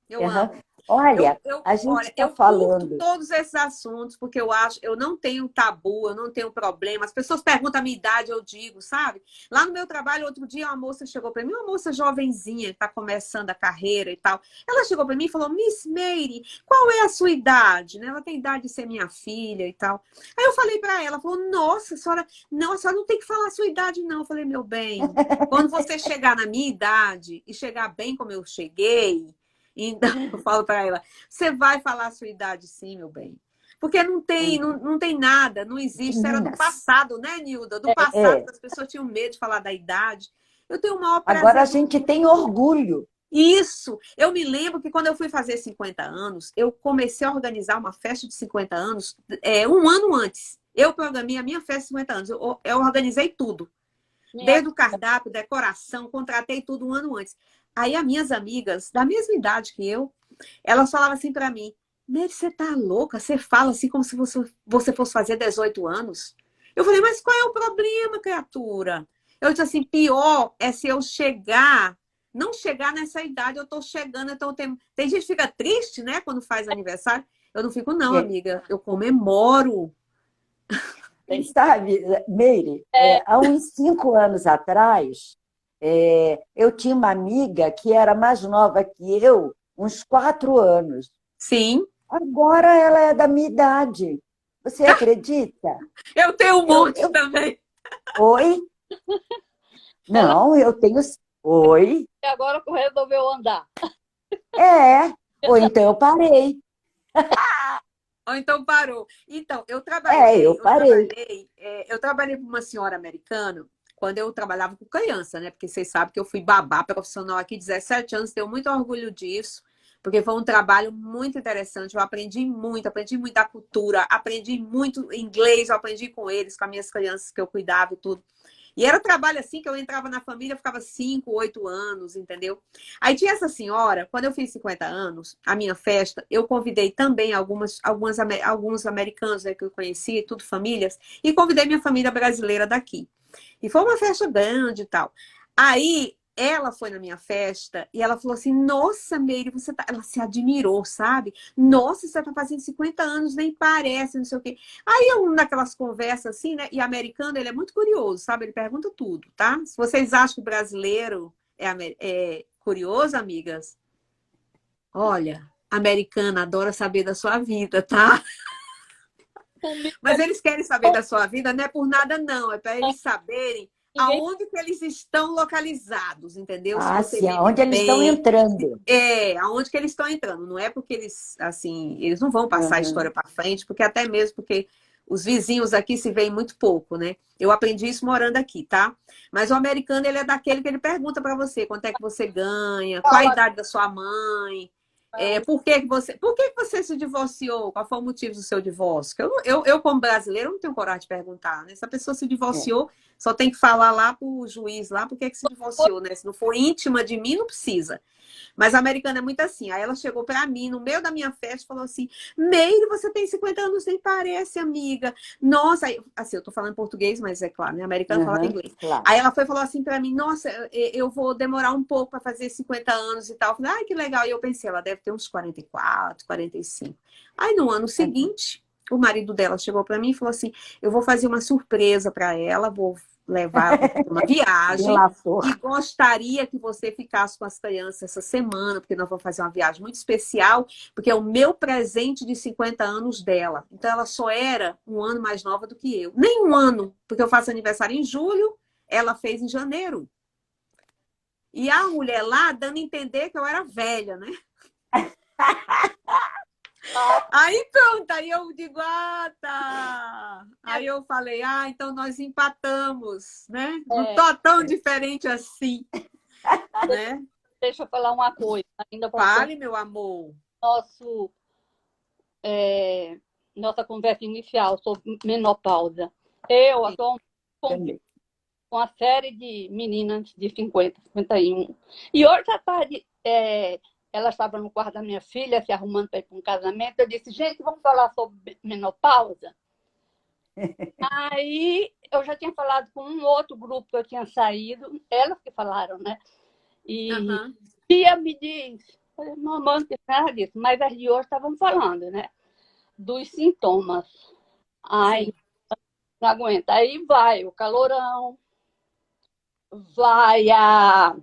A: Eu
C: Aham.
A: amo.
C: Olha, a gente
A: Olha,
C: está
A: eu curto
C: falando.
A: todos esses assuntos, porque eu acho, eu não tenho tabu, eu não tenho problema. As pessoas perguntam a minha idade, eu digo, sabe? Lá no meu trabalho, outro dia, uma moça chegou para mim, uma moça jovenzinha, está começando a carreira e tal. Ela chegou para mim e falou: Miss Meire, qual é a sua idade? Né? Ela tem idade de ser minha filha e tal. Aí eu falei para ela, falou: Nossa, senhora, não, a senhora não tem que falar a sua idade, não. Eu falei: Meu bem, quando você chegar na minha idade e chegar bem como eu cheguei. Então, eu falo para ela, você vai falar a sua idade sim, meu bem. Porque não tem nada, não existe. Isso era do
C: Meninas,
A: passado, né, Nilda? Do passado,
C: é.
A: que as pessoas tinham medo de falar da idade. Eu tenho o maior
C: Agora a
A: prazer do
C: gente
A: mundo.
C: tem orgulho.
A: Isso! Eu me lembro que quando eu fui fazer 50 anos, eu comecei a organizar uma festa de 50 anos um ano antes. Eu programei a minha festa de 50 anos. Eu organizei tudo.
B: Minha
A: Desde o cardápio, decoração, contratei tudo um ano antes. Aí as minhas amigas, da mesma idade que eu, elas falavam assim pra mim: Nery, você tá louca? Você fala assim como se você fosse fazer 18 anos. Eu falei: mas qual é o problema, criatura? Eu disse assim: pior é se eu não chegar nessa idade, eu tô chegando, então tem gente que fica triste, né, quando faz aniversário. Eu não fico, não,
C: É,
A: amiga. Eu comemoro.
C: sabe, Meire, há uns 5 anos atrás, eu tinha uma amiga que era mais nova que eu, uns 4 anos.
A: Sim,
C: Agora ela é da minha idade. Você acredita?
A: eu tenho um
C: Eu,
A: monte
C: eu,
A: também.
C: oi?
B: ela
C: Não, eu tenho. Oi?
B: agora resolveu andar.
C: É. Ou então eu parei.
A: Ou então parou. Então,
C: Eu parei.
A: eu trabalhei com uma senhora americana quando eu trabalhava com criança, né? Porque vocês sabem que eu fui babá profissional aqui 17 anos, tenho muito orgulho disso, porque foi um trabalho muito interessante. Eu aprendi muito da cultura, aprendi muito inglês, eu aprendi com eles, com as minhas crianças que eu cuidava e tudo. E era trabalho assim que eu entrava na família, ficava 5, 8 anos, entendeu? Aí tinha essa senhora, quando eu fiz 50 anos, a minha festa, eu convidei também alguns americanos, né, que eu conheci, tudo famílias, e convidei minha família brasileira daqui. E foi uma festa grande e tal. Aí ela foi na minha festa e ela falou assim: Nossa, Meire, ela se admirou, sabe? Nossa, você tá fazendo 50 anos, nem parece, não sei o quê. Aí um daquelas conversas assim, né? E americano, ele é muito curioso, sabe? Ele pergunta tudo, tá? Se vocês acham que o brasileiro é curioso, amigas, olha, americano adora saber da sua vida, tá? Mas eles querem saber da sua vida, não é por nada, não. É para eles saberem
B: Ninguém
A: aonde que eles estão localizados, entendeu? Se
C: Ah,
A: você
C: sim,
A: vive
C: aonde eles estão
A: bem,
C: entrando.
A: aonde que eles estão entrando. Não é porque eles, assim, eles não vão passar a
C: Uhum.
A: história para frente, porque até mesmo porque os vizinhos aqui se veem muito pouco, né? Eu aprendi isso morando aqui, tá? Mas o americano, ele é daquele que ele pergunta para você quanto é que você ganha, qual a
B: fala
A: idade da sua mãe. Por que que você se divorciou? Qual foi o motivo do seu divórcio? Que eu, como brasileira, não tenho coragem de perguntar, né? Se a pessoa se
C: É.
A: divorciou, só tem que falar lá pro juiz lá por que que se divorciou, né? Se não for íntima de mim, não precisa. Mas a americana é muito assim. Aí ela chegou pra mim, no meio da minha festa, e falou assim: Meire, você tem 50 anos, nem parece, amiga. Nossa, aí, assim, eu tô falando português, mas é claro, né? Americano fala
C: Uhum,
A: inglês.
C: claro.
A: Aí ela foi e falou assim pra mim: Nossa, eu vou demorar um pouco pra fazer 50 anos e tal. Eu falei: Ai, que legal. E eu pensei: Ela deve ter uns 44, 45. Aí no ano
C: Uhum.
A: seguinte, o marido dela chegou pra mim e falou assim: Eu vou fazer uma surpresa pra ela, vou levar ela pra fazer uma viagem. E
C: Delator.
A: gostaria que você ficasse com as crianças essa semana, porque nós vamos fazer uma viagem muito especial, porque é o meu presente de 50 anos dela. Então, ela só era um ano mais nova do que eu. Nem um ano, porque eu faço aniversário em julho, ela fez em janeiro. E a mulher lá dando a entender que eu era velha, né? Aí pronto, aí eu digo, ah, tá. Aí eu falei, ah, então nós empatamos, né? Não
B: É,
A: tô tão diferente assim, né?
B: deixa eu falar uma coisa, ainda voltando
A: Fale, meu amor.
B: ao é, nossa conversa inicial sobre menopausa. Eu
A: Sim.
B: atualmente convivo
C: Também.
B: com uma série de meninas de 50, 51. E hoje à tarde, ela estava no quarto da minha filha, se arrumando para ir para um casamento. Eu disse, gente, vamos falar sobre menopausa? Aí eu já tinha falado com um outro grupo que eu tinha saído, elas que falaram, né? E
A: Aham.
B: Pia me diz, falei, mamãe, não tem nada disso, mas as de hoje estavam falando, né? Dos sintomas. Ai,
A: Sim,
B: não aguenta. Aí vai o calorão, vai a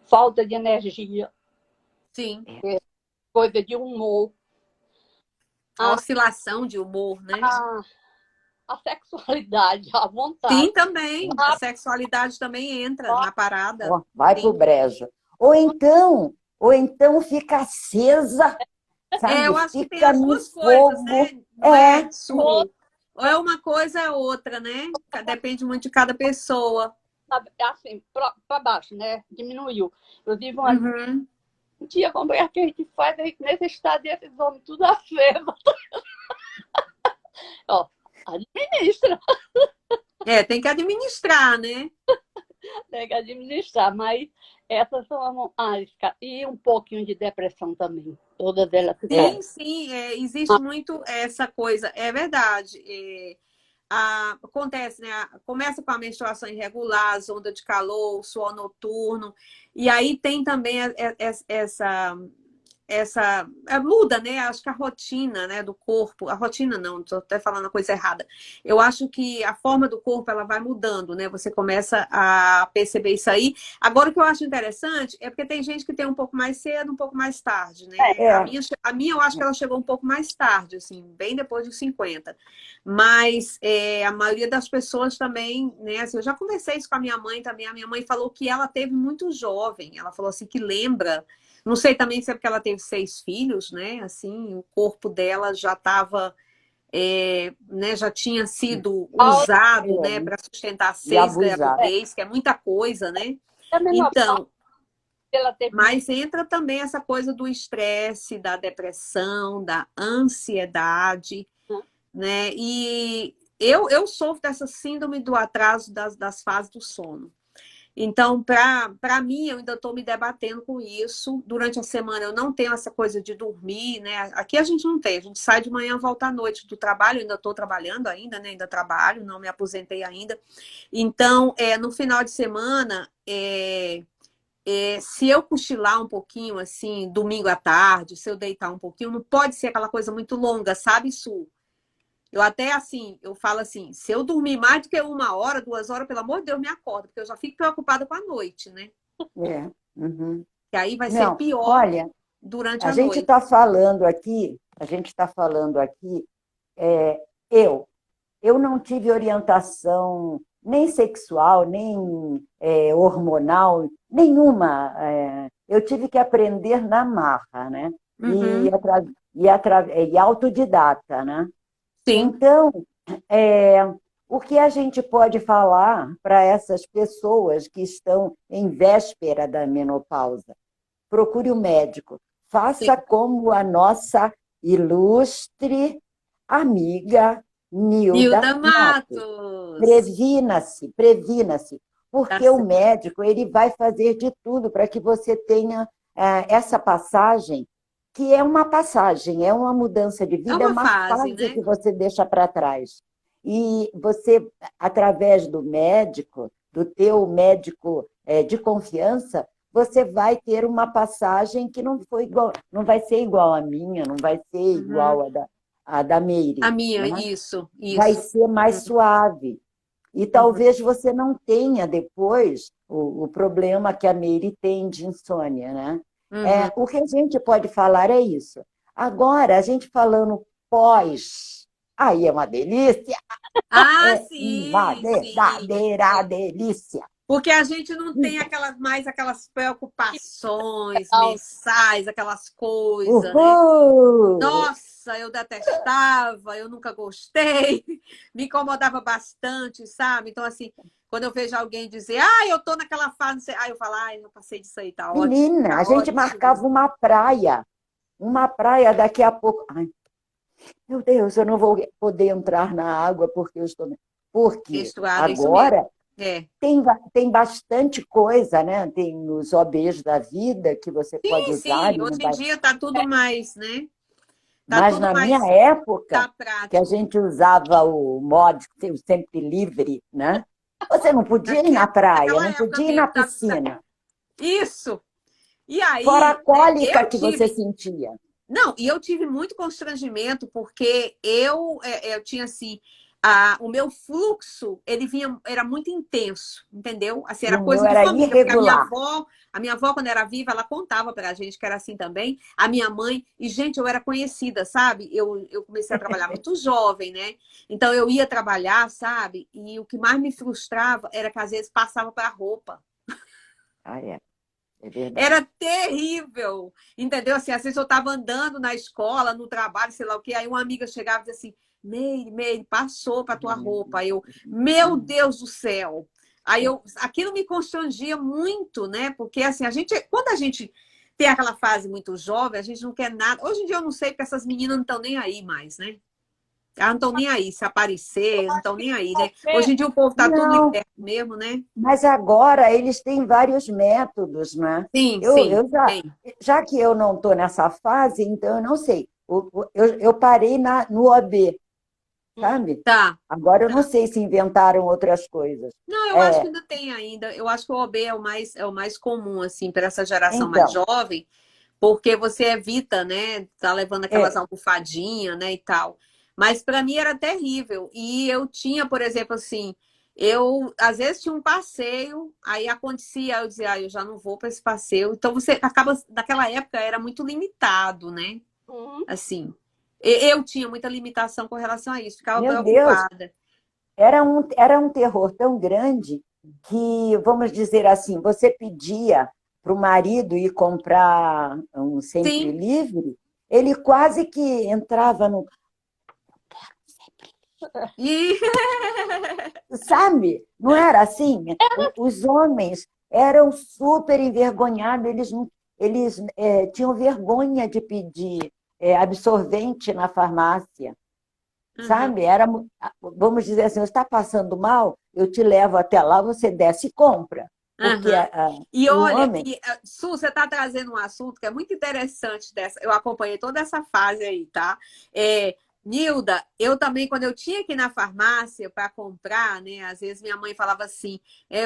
B: falta de energia,
A: sim.
B: coisa de humor,
A: A
B: a,
A: oscilação de humor, né?
B: a, a sexualidade, a vontade.
A: Sim, também. A
C: É.
A: sexualidade também entra na parada.
C: Ó, vai pro
A: Sim.
C: brejo. Ou então fica acesa,
A: Eu
C: sabe?
A: acho que tem
C: Fica
A: as
C: no
A: duas coisas,
C: fogo.
A: né? Não
C: É,
A: é, Su? Ou é uma coisa, é outra, né? Depende muito de cada pessoa.
B: Assim, para baixo, né? Diminuiu. Eu tive
A: Uhum.
B: um dia, como é que a gente faz aí, nesse estado desses homens, tudo acesa. Ó, administra,
A: Tem que administrar, né?
B: tem que administrar, mas essas são as. E um pouquinho de depressão também. Todas elas
C: é.
A: Sim, sim, existe muito essa coisa, é verdade. Acontece, né? Começa com a menstruação irregular, as ondas de calor, o suor noturno, e aí tem também muda, né? Acho que a rotina, né, do corpo, a rotina não, estou até falando a coisa errada. Eu acho que a forma do corpo ela vai mudando, né? Você começa a perceber isso aí. Agora o que eu acho interessante é porque tem gente que tem um pouco mais cedo, um pouco mais tarde, né? A
C: É.
A: minha, a minha eu acho que ela chegou um pouco mais tarde, assim, bem depois dos 50. Mas a maioria das pessoas também, né? Assim, eu já conversei isso com a minha mãe também. A minha mãe falou que ela teve muito jovem. Ela falou assim que lembra. Não sei também se é porque ela teve 6 filhos, né? Assim, o corpo dela já estava, né? Já tinha sido usado, né?
C: É.
A: Para sustentar
C: E
B: É,
C: abusado.
A: gravidez, que é muita coisa, né?
B: a menopausa,
A: Então,
B: ela teve muito.
A: mas entra também essa coisa do estresse, da depressão, da ansiedade, né? E eu sofro dessa síndrome do atraso das fases do sono. Então, para mim, eu ainda estou me debatendo com isso. Durante a semana, eu não tenho essa coisa de dormir, né? Aqui a gente não tem, a gente sai de manhã, volta à noite do trabalho. Eu ainda estou trabalhando ainda, né? Ainda trabalho, não me aposentei ainda. Então, no final de semana, se eu cochilar um pouquinho, assim, domingo à tarde, se eu deitar um pouquinho, não pode ser aquela coisa muito longa, sabe, Su? Eu até assim, eu falo assim, se eu dormir mais do que 1 hora, 2 horas, pelo amor de Deus, me acorda, porque eu já fico preocupada com a noite, né?
C: É. Uhum.
A: Que aí vai ser
C: Não,
A: pior
C: olha,
A: durante
C: a
A: a
C: gente
A: noite.
C: está falando aqui, a gente está falando aqui, é, eu, eu não tive orientação nem sexual, nem hormonal, nenhuma. Eu tive que aprender na marra, né? E,
A: Uhum,
C: e autodidata, né?
A: sim.
C: Então, é, o que a gente pode falar para essas pessoas que estão em véspera da menopausa? Procure o médico, Faça como a nossa ilustre amiga Nilda
A: Nilda
C: Matos.
A: Matos.
C: Previna-se, previna-se,
A: Tá
C: porque o
A: certo.
C: médico ele vai fazer de tudo para que você tenha essa passagem, que é uma passagem, é uma mudança de
A: É
C: vida, é
A: uma
C: uma
A: fase,
C: fase
A: né?
C: que você deixa para trás. E você, através do médico, do teu médico de confiança, você vai ter uma passagem que não foi igual, não vai ser igual à minha, não vai ser
A: Uhum.
C: igual à da
A: A
C: Meire,
A: minha,
C: né?
A: isso,
C: Vai
A: isso.
C: ser mais
A: Uhum,
C: suave. E
A: uhum,
C: talvez você não tenha depois o problema que a Meire tem de insônia, né?
A: uhum.
C: O que a gente pode falar é isso. Agora, a gente falando pós, aí é uma delícia,
A: Ah,
C: é uma
A: sim, sim.
C: verdadeira delícia.
A: Porque a gente não tem aquelas preocupações
B: Legal.
A: mensais, aquelas coisas, né?
C: Uhul!
A: Nossa, eu detestava, eu nunca gostei, me incomodava bastante, sabe? Então, assim, quando eu vejo alguém dizer, eu tô naquela fase, eu falo, eu passei disso aí,
C: Menina, a
A: tá
C: gente
A: ótimo.
C: marcava uma praia daqui a pouco. Ai, meu Deus, eu não vou poder entrar na água porque eu estou. Porque
A: Menstruada, é isso mesmo.
C: agora
A: É.
C: tem bastante coisa, né? Tem os OBs da vida que você pode
A: Sim,
C: usar
A: sim,
C: e não
A: hoje em
C: vai.
A: dia tá tudo mais, né? Tá
C: Mas
A: tudo
C: na minha
A: mais
C: época,
A: tá
C: que a
A: prático.
C: gente usava o mod, o sempre livre, né? Você não podia ir na praia,
A: Naquela
C: não
A: época
C: podia ir na
A: mesmo,
C: piscina.
A: isso. E
C: Fora a
A: aí, né,
C: cólica
A: eu
C: que você
A: tive.
C: sentia.
A: Não, e eu tive muito constrangimento, porque eu tinha assim, o meu fluxo, ele vinha, era muito intenso, entendeu? Assim,
C: E
A: era
C: o meu
A: coisa de
C: era
A: família, porque
C: irregular.
A: a minha avó, quando era viva, ela contava pra gente que era assim também, a minha mãe, e gente, eu era conhecida, sabe? Eu comecei a trabalhar muito jovem, né? Então eu ia trabalhar, sabe? E o que mais me frustrava era que às vezes passava pra roupa.
C: Ah, é verdade.
A: Era terrível, entendeu? Assim, às vezes eu estava andando na escola, no trabalho, sei lá o quê, aí uma amiga chegava e dizia assim, Meire, passou para tua roupa. Aí eu, meu Deus do céu. Aquilo me constrangia muito, né? Porque assim, quando a gente tem aquela fase muito jovem, a gente não quer nada. Hoje em dia eu não sei porque essas meninas não estão nem aí mais, né? Elas não estão nem aí se aparecer, não estão nem aí, né? Hoje em dia o povo tá tudo
C: Não,
A: liberto mesmo, né?
C: mas agora eles têm vários métodos, né?
A: Sim,
C: Eu,
A: sim,
C: eu já,
A: tem.
C: já que eu não estou nessa fase, então eu não sei. Eu parei no OB, sabe?
A: Tá.
C: Agora eu não sei se inventaram outras coisas.
A: Não, eu acho que
C: É,
A: ainda tem ainda. Eu acho que o OB é o mais comum, assim, para essa geração mais
C: então,
A: jovem, porque você evita, né, tá levando aquelas
C: é,
A: almofadinhas, né, e tal. Mas para mim era terrível. E eu tinha, por exemplo, assim, eu às vezes tinha um passeio, aí acontecia, eu dizia, eu já não vou para esse passeio. Então você acaba, naquela época era muito limitado, né?
B: Uhum.
A: Assim, eu tinha muita limitação com relação a isso, ficava
C: meu Deus,
A: preocupada.
C: era um terror tão grande que, vamos dizer assim, você pedia para o marido ir comprar um Sempre
A: Sim.
C: Livre, ele quase que entrava no.
A: E
C: Sabe? Não era assim? Os homens eram super envergonhados, eles tinham vergonha de pedir absorvente na farmácia,
A: Uhum.
C: sabe? Vamos dizer assim, você está passando mal, eu te levo até lá, você desce e compra. Porque
A: Aham. E
C: o
A: olha,
C: homem,
A: Su, você está trazendo um assunto que é muito interessante dessa. Eu acompanhei toda essa fase aí, tá? Nilda, eu também, quando eu tinha que ir na farmácia para comprar, né? Às vezes minha mãe falava assim: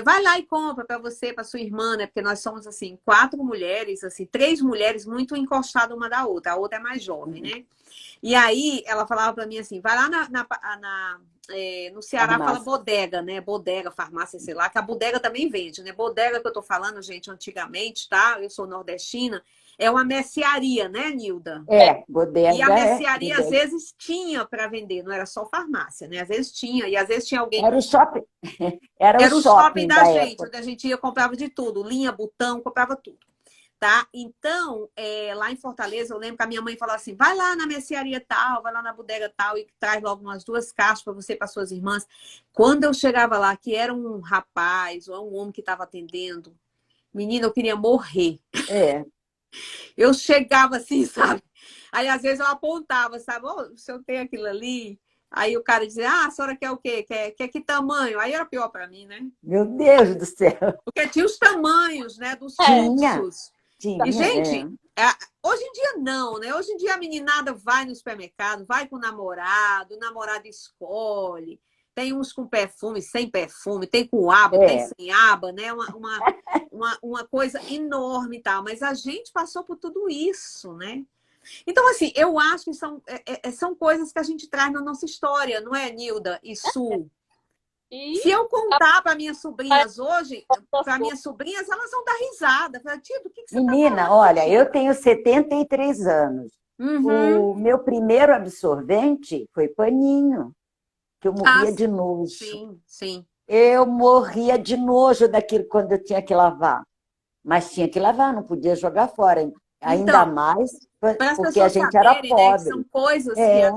A: vai lá e compra para você, para sua irmã, né? Porque nós somos assim, quatro mulheres, assim, três mulheres muito encostadas uma da outra, a outra é mais jovem, né? E aí ela falava para mim assim: vai lá no Ceará fala
C: farmácia.
A: bodega, né? Bodega, farmácia, sei lá, que a bodega também vende, né? Bodega que eu tô falando, gente, antigamente, tá? Eu sou nordestina, é uma mercearia, né, Nilda? E a
C: Bodega
A: mercearia às
C: bodega.
A: vezes tinha para vender, não era só farmácia, né? Às vezes tinha, e às vezes tinha alguém.
C: Era o shopping, era o
A: Era o shopping
C: shopping
A: da
C: da
A: gente,
C: época.
A: onde a gente ia, comprava de tudo, linha, botão, comprava tudo. Tá? Então, lá em Fortaleza, eu lembro que a minha mãe falou assim: vai lá na mercearia tal, vai lá na bodega tal e traz logo umas duas caixas para você e para suas irmãs. Quando eu chegava lá, que era um rapaz ou um homem que estava atendendo, menina, eu queria morrer.
C: É.
A: Eu chegava assim, sabe? Aí às vezes eu apontava, sabe? Ô, o senhor tem aquilo ali? Aí o cara dizia, ah, a senhora quer o quê? Quer que tamanho? Aí era pior para mim, né?
C: Meu Deus do céu.
A: Porque tinha os tamanhos, né, dos
C: Tinha,
A: fluxos. E,
C: tinha, é.
A: gente, hoje em dia não, né? Hoje em dia a meninada vai no supermercado, vai com o namorado escolhe. Tem uns com perfume, sem perfume, tem com aba, tem
C: É,
A: sem aba, né? Uma coisa enorme e tal. Mas a gente passou por tudo isso, né? Então, assim, eu acho que são coisas que a gente traz na nossa história, não é, Nilda e Su?
B: E
A: Se eu contar para minhas
B: a
A: sobrinhas hoje, para minhas sobrinhas, elas vão dar risada. Falar, tia, do que você está
C: menina,
A: falando,
C: olha, eu
A: tia?
C: tenho 73 anos.
A: Uhum.
C: O meu primeiro absorvente foi paninho, que eu
A: Ah,
C: morria de nojo.
A: sim, sim.
C: Eu morria de nojo daquilo quando eu tinha que lavar. Mas tinha que lavar, não podia jogar fora. Ainda
A: Então,
C: mais
A: para as
C: porque a
A: pessoas
C: gente era
A: saberem, né, que são
C: pobre.
A: coisas
C: É,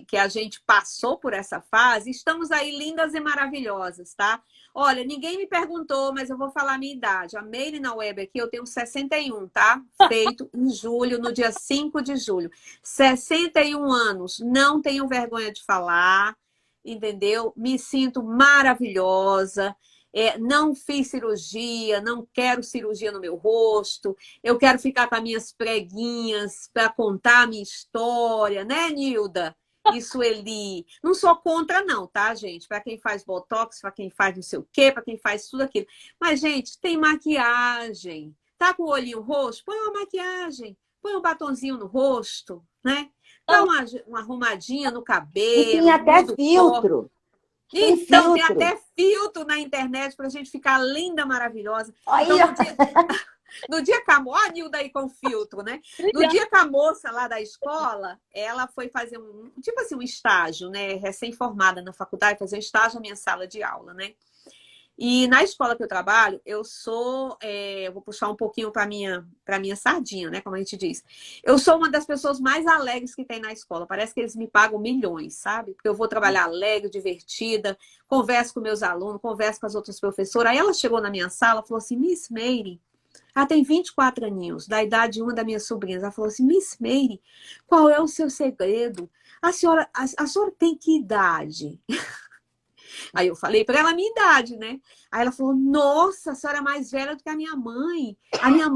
A: que a gente passou por essa fase, estamos aí lindas e maravilhosas, tá? Olha, ninguém me perguntou, mas eu vou falar a minha idade. A Meire na web aqui, eu tenho 61, tá? Feito em julho, no dia 5 de julho. 61 anos, não tenho vergonha de falar, entendeu? Me sinto maravilhosa. Não fiz cirurgia, não quero cirurgia no meu rosto, eu quero ficar com as minhas preguinhas para contar a minha história, né, Nilda? E Sueli. Não sou contra, não, tá, gente? Para quem faz botox, para quem faz não sei o quê, para quem faz tudo aquilo. Mas, gente, tem maquiagem. Tá com o olhinho roxo? Põe uma maquiagem. Põe um batonzinho no rosto, né? Dá
B: não,
A: uma arrumadinha no
C: e tem
A: cabelo,
C: até
A: muda o corte.
C: filtro. Tem
A: Então, tem
C: filtro.
A: até filtro na internet para a gente ficar linda, maravilhosa. Então,
C: Aí, ó,
A: no dia que a moça, a Nilda aí com filtro, né? No
B: brilhante.
A: dia que a moça lá da escola, ela foi fazer tipo assim, um estágio, né? Recém-formada na faculdade, fazer um estágio na minha sala de aula, né? E na escola que eu trabalho, eu vou puxar um pouquinho para minha sardinha, né? Como a gente diz. Eu sou uma das pessoas mais alegres que tem na escola. Parece que eles me pagam milhões, sabe? Porque eu vou trabalhar alegre, divertida, converso com meus alunos, converso com as outras professoras. Aí ela chegou na minha sala e falou assim: Miss Meire, ela tem 24 aninhos, da idade de uma das minhas sobrinhas. Ela falou assim: Miss Meire, qual é o seu segredo? A senhora tem que idade? Aí eu falei para ela a minha idade, né? Aí ela falou: Nossa, a senhora é mais velha do que a minha mãe. A minha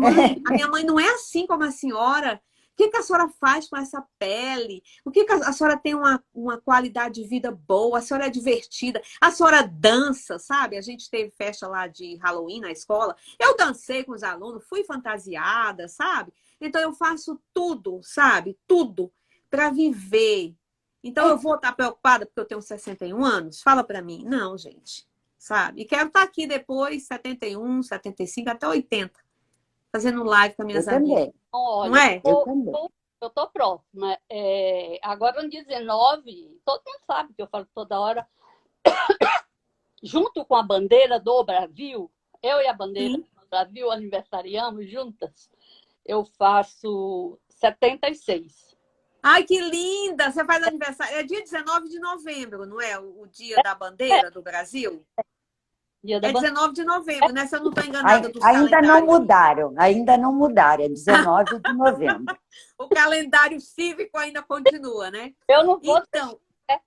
A: mãe não é assim como a senhora. O que a senhora faz com essa pele? O que a senhora tem uma qualidade de vida boa? A senhora é divertida? A senhora dança, sabe? A gente teve festa lá de Halloween na escola. Eu dancei com os alunos, fui fantasiada, sabe? Então eu faço tudo, sabe? Tudo para viver. Então eu vou estar preocupada porque eu tenho 61 anos? Fala para mim. Não, gente. Sabe? E quero estar aqui depois, 71, 75, até 80, fazendo live com as
C: eu
A: minhas amigas.
C: também,
A: Não
B: Olha,
A: é?
C: eu também.
B: eu tô próxima. Agora, no 19, todo mundo sabe que eu falo toda hora, junto com a bandeira do Brasil, eu e a bandeira
A: Sim.
B: do Brasil aniversariamos juntas, eu faço 76.
A: Ai, que linda! Você faz aniversário. É dia 19 de novembro, não é? O dia da
B: É,
A: bandeira do Brasil?
B: dia da
A: É
B: bandeira.
A: 19 de novembro, né? Se eu não estou enganada dos
C: Ainda não
A: calendários aqui.
C: mudaram, ainda não mudaram, é 19 de novembro.
A: O calendário cívico ainda continua, né?
B: Eu não vou,
A: Então,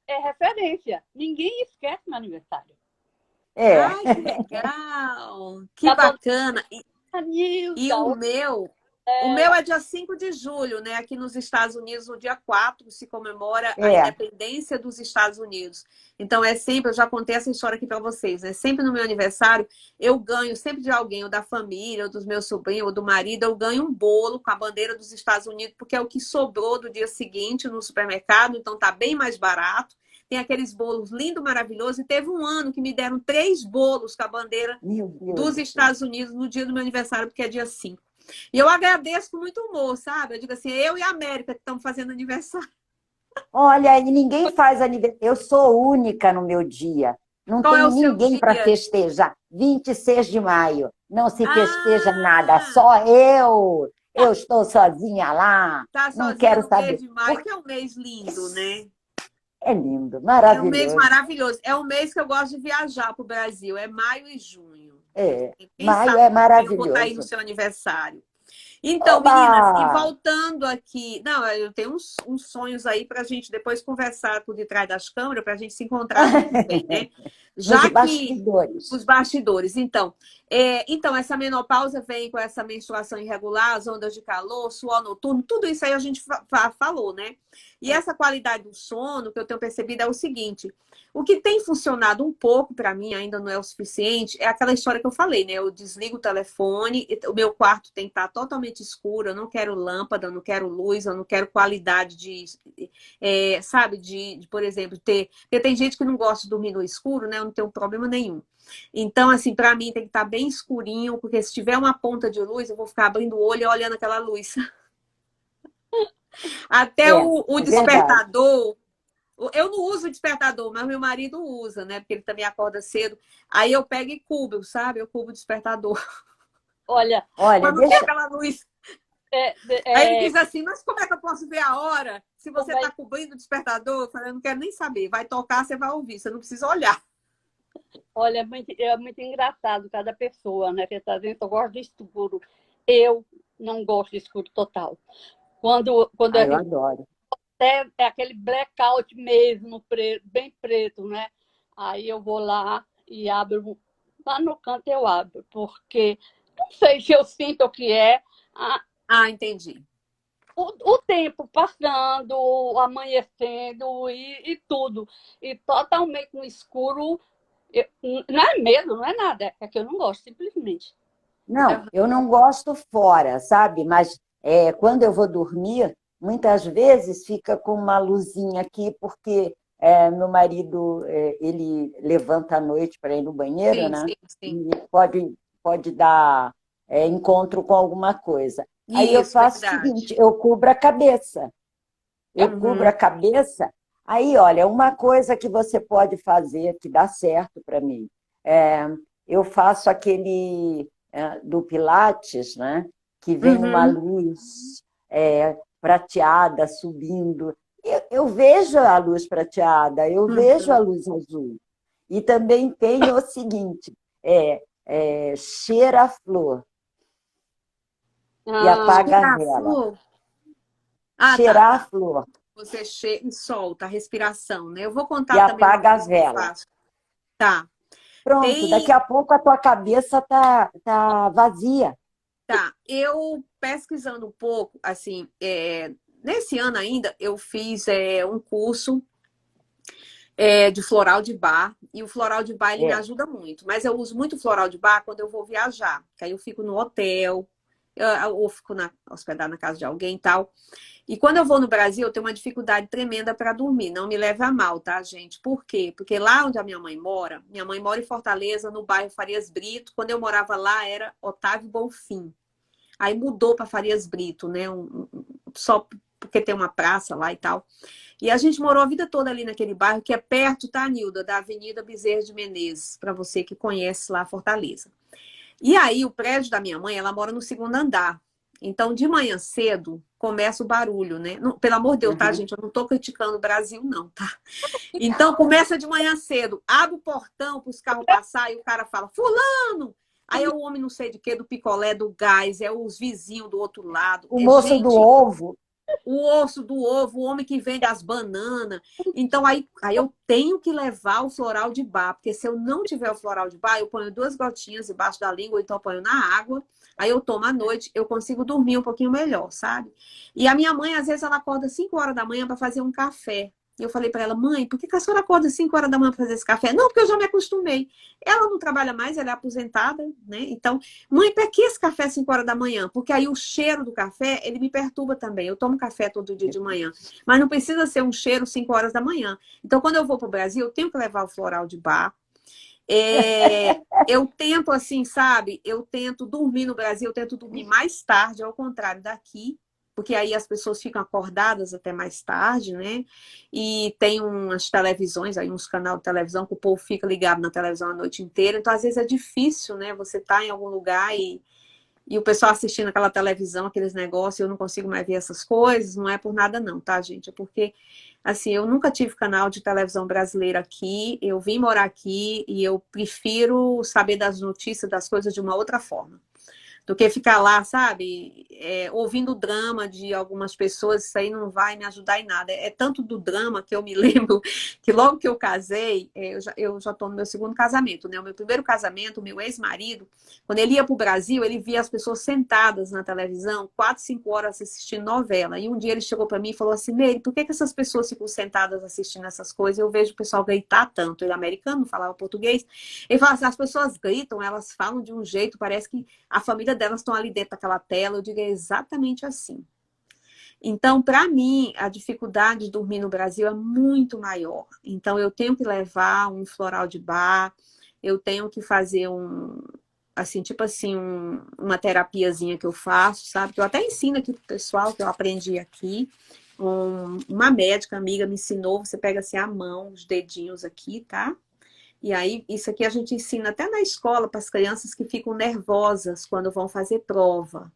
B: é referência. Ninguém esquece meu aniversário.
C: É,
A: ai, que legal! Que
B: A dona
A: bacana! E
B: Nilda,
A: o meu é dia 5 de julho, né? Aqui nos Estados Unidos, no dia 4 se comemora a
C: é,
A: independência dos Estados Unidos. Então, eu já contei essa história aqui para vocês, né? Sempre no meu aniversário, eu ganho, sempre de alguém, ou da família, ou dos meus sobrinhos, ou do marido, eu ganho um bolo com a bandeira dos Estados Unidos, porque é o que sobrou do dia seguinte no supermercado, então tá bem mais barato. Tem aqueles bolos lindos, maravilhosos, e teve um ano que me deram 3 bolos com a bandeira
C: meu Deus
A: dos
C: do céu.
A: Estados Unidos no dia do meu aniversário, porque é dia 5. E eu agradeço com muito humor, sabe? Eu digo assim, eu e a América que estamos fazendo aniversário.
C: Olha, e ninguém faz aniversário. Eu sou única no meu dia. Não
A: Qual é
C: tem
A: o seu
C: ninguém para
A: dia?
C: festejar. 26 de maio. Não se festeja nada,
A: Ah,
C: só eu. Eu estou sozinha lá.
A: tá
C: Não
A: sozinha
C: quero
A: no mês
C: saber.
A: de maio,
C: Porque
A: que é um mês lindo, né?
C: é lindo,
A: É um mês
C: maravilhoso.
A: maravilhoso. É um mês que eu gosto de viajar para o Brasil. É maio e junho.
C: É.
A: Quem
C: Maio
A: sabe
C: é
A: eu vou estar aí no
C: maravilhoso.
A: seu aniversário. Então,
C: Oba!
A: meninas, e voltando aqui, não, eu tenho uns sonhos aí para a gente depois conversar por detrás das câmeras, para a gente se encontrar também, né?
C: Nos
A: Já que
C: bastidores.
A: os bastidores, então, então essa menopausa vem com essa menstruação irregular, as ondas de calor, suor noturno, tudo isso aí a gente falou, né? E essa qualidade do sono que eu tenho percebido é o seguinte: o que tem funcionado um pouco para mim, ainda não é o suficiente, é aquela história que eu falei, né? Eu desligo o telefone, o meu quarto tem que estar totalmente escuro, eu não quero lâmpada, eu não quero luz, eu não quero qualidade sabe, por exemplo, ter. Porque tem gente que não gosta de dormir no escuro, né? Eu não tenho problema nenhum. Então, assim, para mim tem que estar bem escurinho, porque se tiver uma ponta de luz, eu vou ficar abrindo o olho e olhando aquela luz. Até
C: É,
A: o
C: é verdade.
A: despertador. Eu não uso despertador, mas meu marido usa, né? Porque ele também acorda cedo. Aí eu pego e cubro, sabe? Eu cubro o despertador.
B: Olha,
C: Olha,
A: Mas não tem
C: deixa.
A: aquela luz.
B: é,
A: Aí ele
B: é, é,
A: diz assim, mas como é que eu posso ver a hora se você
B: vai-
A: está cobrindo o despertador? Eu falei, eu não quero nem saber. Vai tocar, você vai ouvir. Você não precisa olhar.
B: olha, é muito engraçado cada pessoa, né? Que tá dizendo, eu gosto de escuro. Eu não gosto de escuro total. Quando
C: Ah,
B: é,
C: eu adoro.
B: é aquele blackout mesmo, preto, bem preto, né? Aí eu vou lá e abro, lá no canto eu abro, porque não sei se eu sinto o que é, a-
A: Ah, entendi.
B: o tempo passando, amanhecendo e tudo. E totalmente no escuro, não é medo, não é nada, é que eu não gosto, simplesmente.
C: Não, eu não gosto fora, sabe? Mas quando eu vou dormir, muitas vezes fica com uma luzinha aqui, porque meu marido ele levanta à noite para ir no banheiro,
A: Sim,
C: né?
A: sim, sim.
C: E pode dar encontro com alguma coisa. Aí eu
A: Isso,
C: faço o
A: verdade.
C: seguinte, eu cubro a cabeça. Eu cubro
A: Uhum,
C: a cabeça. Aí, olha, uma coisa que você pode fazer que dá certo para mim, é, eu faço aquele do Pilates, né? Que vem uma
A: uhum,
C: luz prateada subindo. Eu vejo a luz prateada, eu vejo a
A: uhum.
C: luz azul. E também tem o seguinte: cheira a flor e
B: Ah,
C: apaga a vela.
A: Giraflor? Ah, tá,
C: Cheirar a
A: tá.
C: flor
A: Você e solta a respiração, né? Eu vou
C: e
A: contar também uma
C: apaga a
A: coisa que eu
C: vela.
A: faço. Tá.
C: Pronto, daqui
A: Tem,
C: a pouco a tua cabeça tá vazia.
A: tá. Eu pesquisando um pouco, assim, nesse ano ainda eu fiz um curso de floral de bar e o floral de bar ele me
C: É.
A: ajuda muito. Mas eu uso muito floral de bar quando eu vou viajar, que aí eu fico no hotel, ou fico hospedado na casa de alguém e tal. E quando eu vou no Brasil, eu tenho uma dificuldade tremenda para dormir. Não me leve a mal, tá, gente? Por quê? Porque lá onde a minha mãe mora em Fortaleza, no bairro Farias Brito. Quando eu morava lá, era Otávio Bonfim. Aí mudou para Farias Brito, né? Só porque tem uma praça lá e tal. E a gente morou a vida toda ali naquele bairro, que é perto, tá, Nilda? Da Avenida Bezerra de Menezes, para você que conhece lá Fortaleza. E aí, o prédio da minha mãe, ela mora no segundo andar. Então, de manhã cedo, começa o barulho, né? Não, pelo amor de Deus, tá,
C: Uhum.
A: gente? Eu não tô criticando o Brasil, não, tá? Então, começa de manhã cedo, abre o portão para os carros passar e o cara fala, fulano! Aí é o homem não sei de quê, do picolé, do gás, é os vizinhos do outro lado.
C: O
A: É
C: moço do
A: gente,
C: ovo.
A: o osso do ovo, o homem que vende as bananas. Então, aí eu tenho que levar o floral de bar, porque se eu não tiver o floral de bar, eu ponho 2 gotinhas debaixo da língua, ou então eu ponho na água, aí eu tomo à noite, eu consigo dormir um pouquinho melhor, sabe? E a minha mãe, às vezes, ela acorda 5 horas da manhã para fazer um café. E eu falei para ela, mãe, por que a senhora acorda 5 horas da manhã para fazer esse café? Não, porque eu já me acostumei. Ela não trabalha mais, ela é aposentada, né? Então, mãe, para que esse café às 5 horas da manhã? Porque aí o cheiro do café, ele me perturba também. Eu tomo café todo dia de manhã, mas não precisa ser um cheiro 5 horas da manhã. Então, quando eu vou para o Brasil, eu tenho que levar o floral de bar. Eu tento, assim, sabe? Eu tento dormir no Brasil, eu tento dormir mais tarde, ao contrário daqui, porque aí as pessoas ficam acordadas até mais tarde, né? E tem umas televisões, aí uns canais de televisão que o povo fica ligado na televisão a noite inteira. Então, às vezes é difícil, né? Você tá em algum lugar e o pessoal assistindo aquela televisão, aqueles negócios, eu não consigo mais ver essas coisas. Não é por nada não, tá, gente? É porque, assim, eu nunca tive canal de televisão brasileira aqui, eu vim morar aqui e eu prefiro saber das notícias, das coisas de uma outra forma do que ficar lá, sabe, ouvindo o drama de algumas pessoas. Isso aí não vai me ajudar em nada. É tanto do drama que eu me lembro que logo que eu casei, eu já estou no meu segundo casamento, né? O meu primeiro casamento, o meu ex-marido, quando ele ia para o Brasil, ele via as pessoas sentadas na televisão, 4, 5 horas assistindo novela. E um dia ele chegou para mim e falou assim: Meire, por que essas pessoas ficam sentadas assistindo essas coisas? Eu vejo o pessoal gritar tanto. Ele é americano, não falava português. Ele fala assim: as pessoas gritam, elas falam de um jeito, parece que a família delas estão ali dentro daquela tela. Eu digo, é exatamente assim. Então, para mim, a dificuldade de dormir no Brasil é muito maior. Então, eu tenho que levar um floral de bar, eu tenho que fazer assim, tipo assim, uma terapiazinha que eu faço, sabe? Que eu até ensino aqui pro pessoal, que eu aprendi aqui. Uma médica amiga me ensinou, você pega assim a mão, os dedinhos aqui, tá? E aí, isso aqui a gente ensina até na escola para as crianças que ficam nervosas quando vão fazer prova.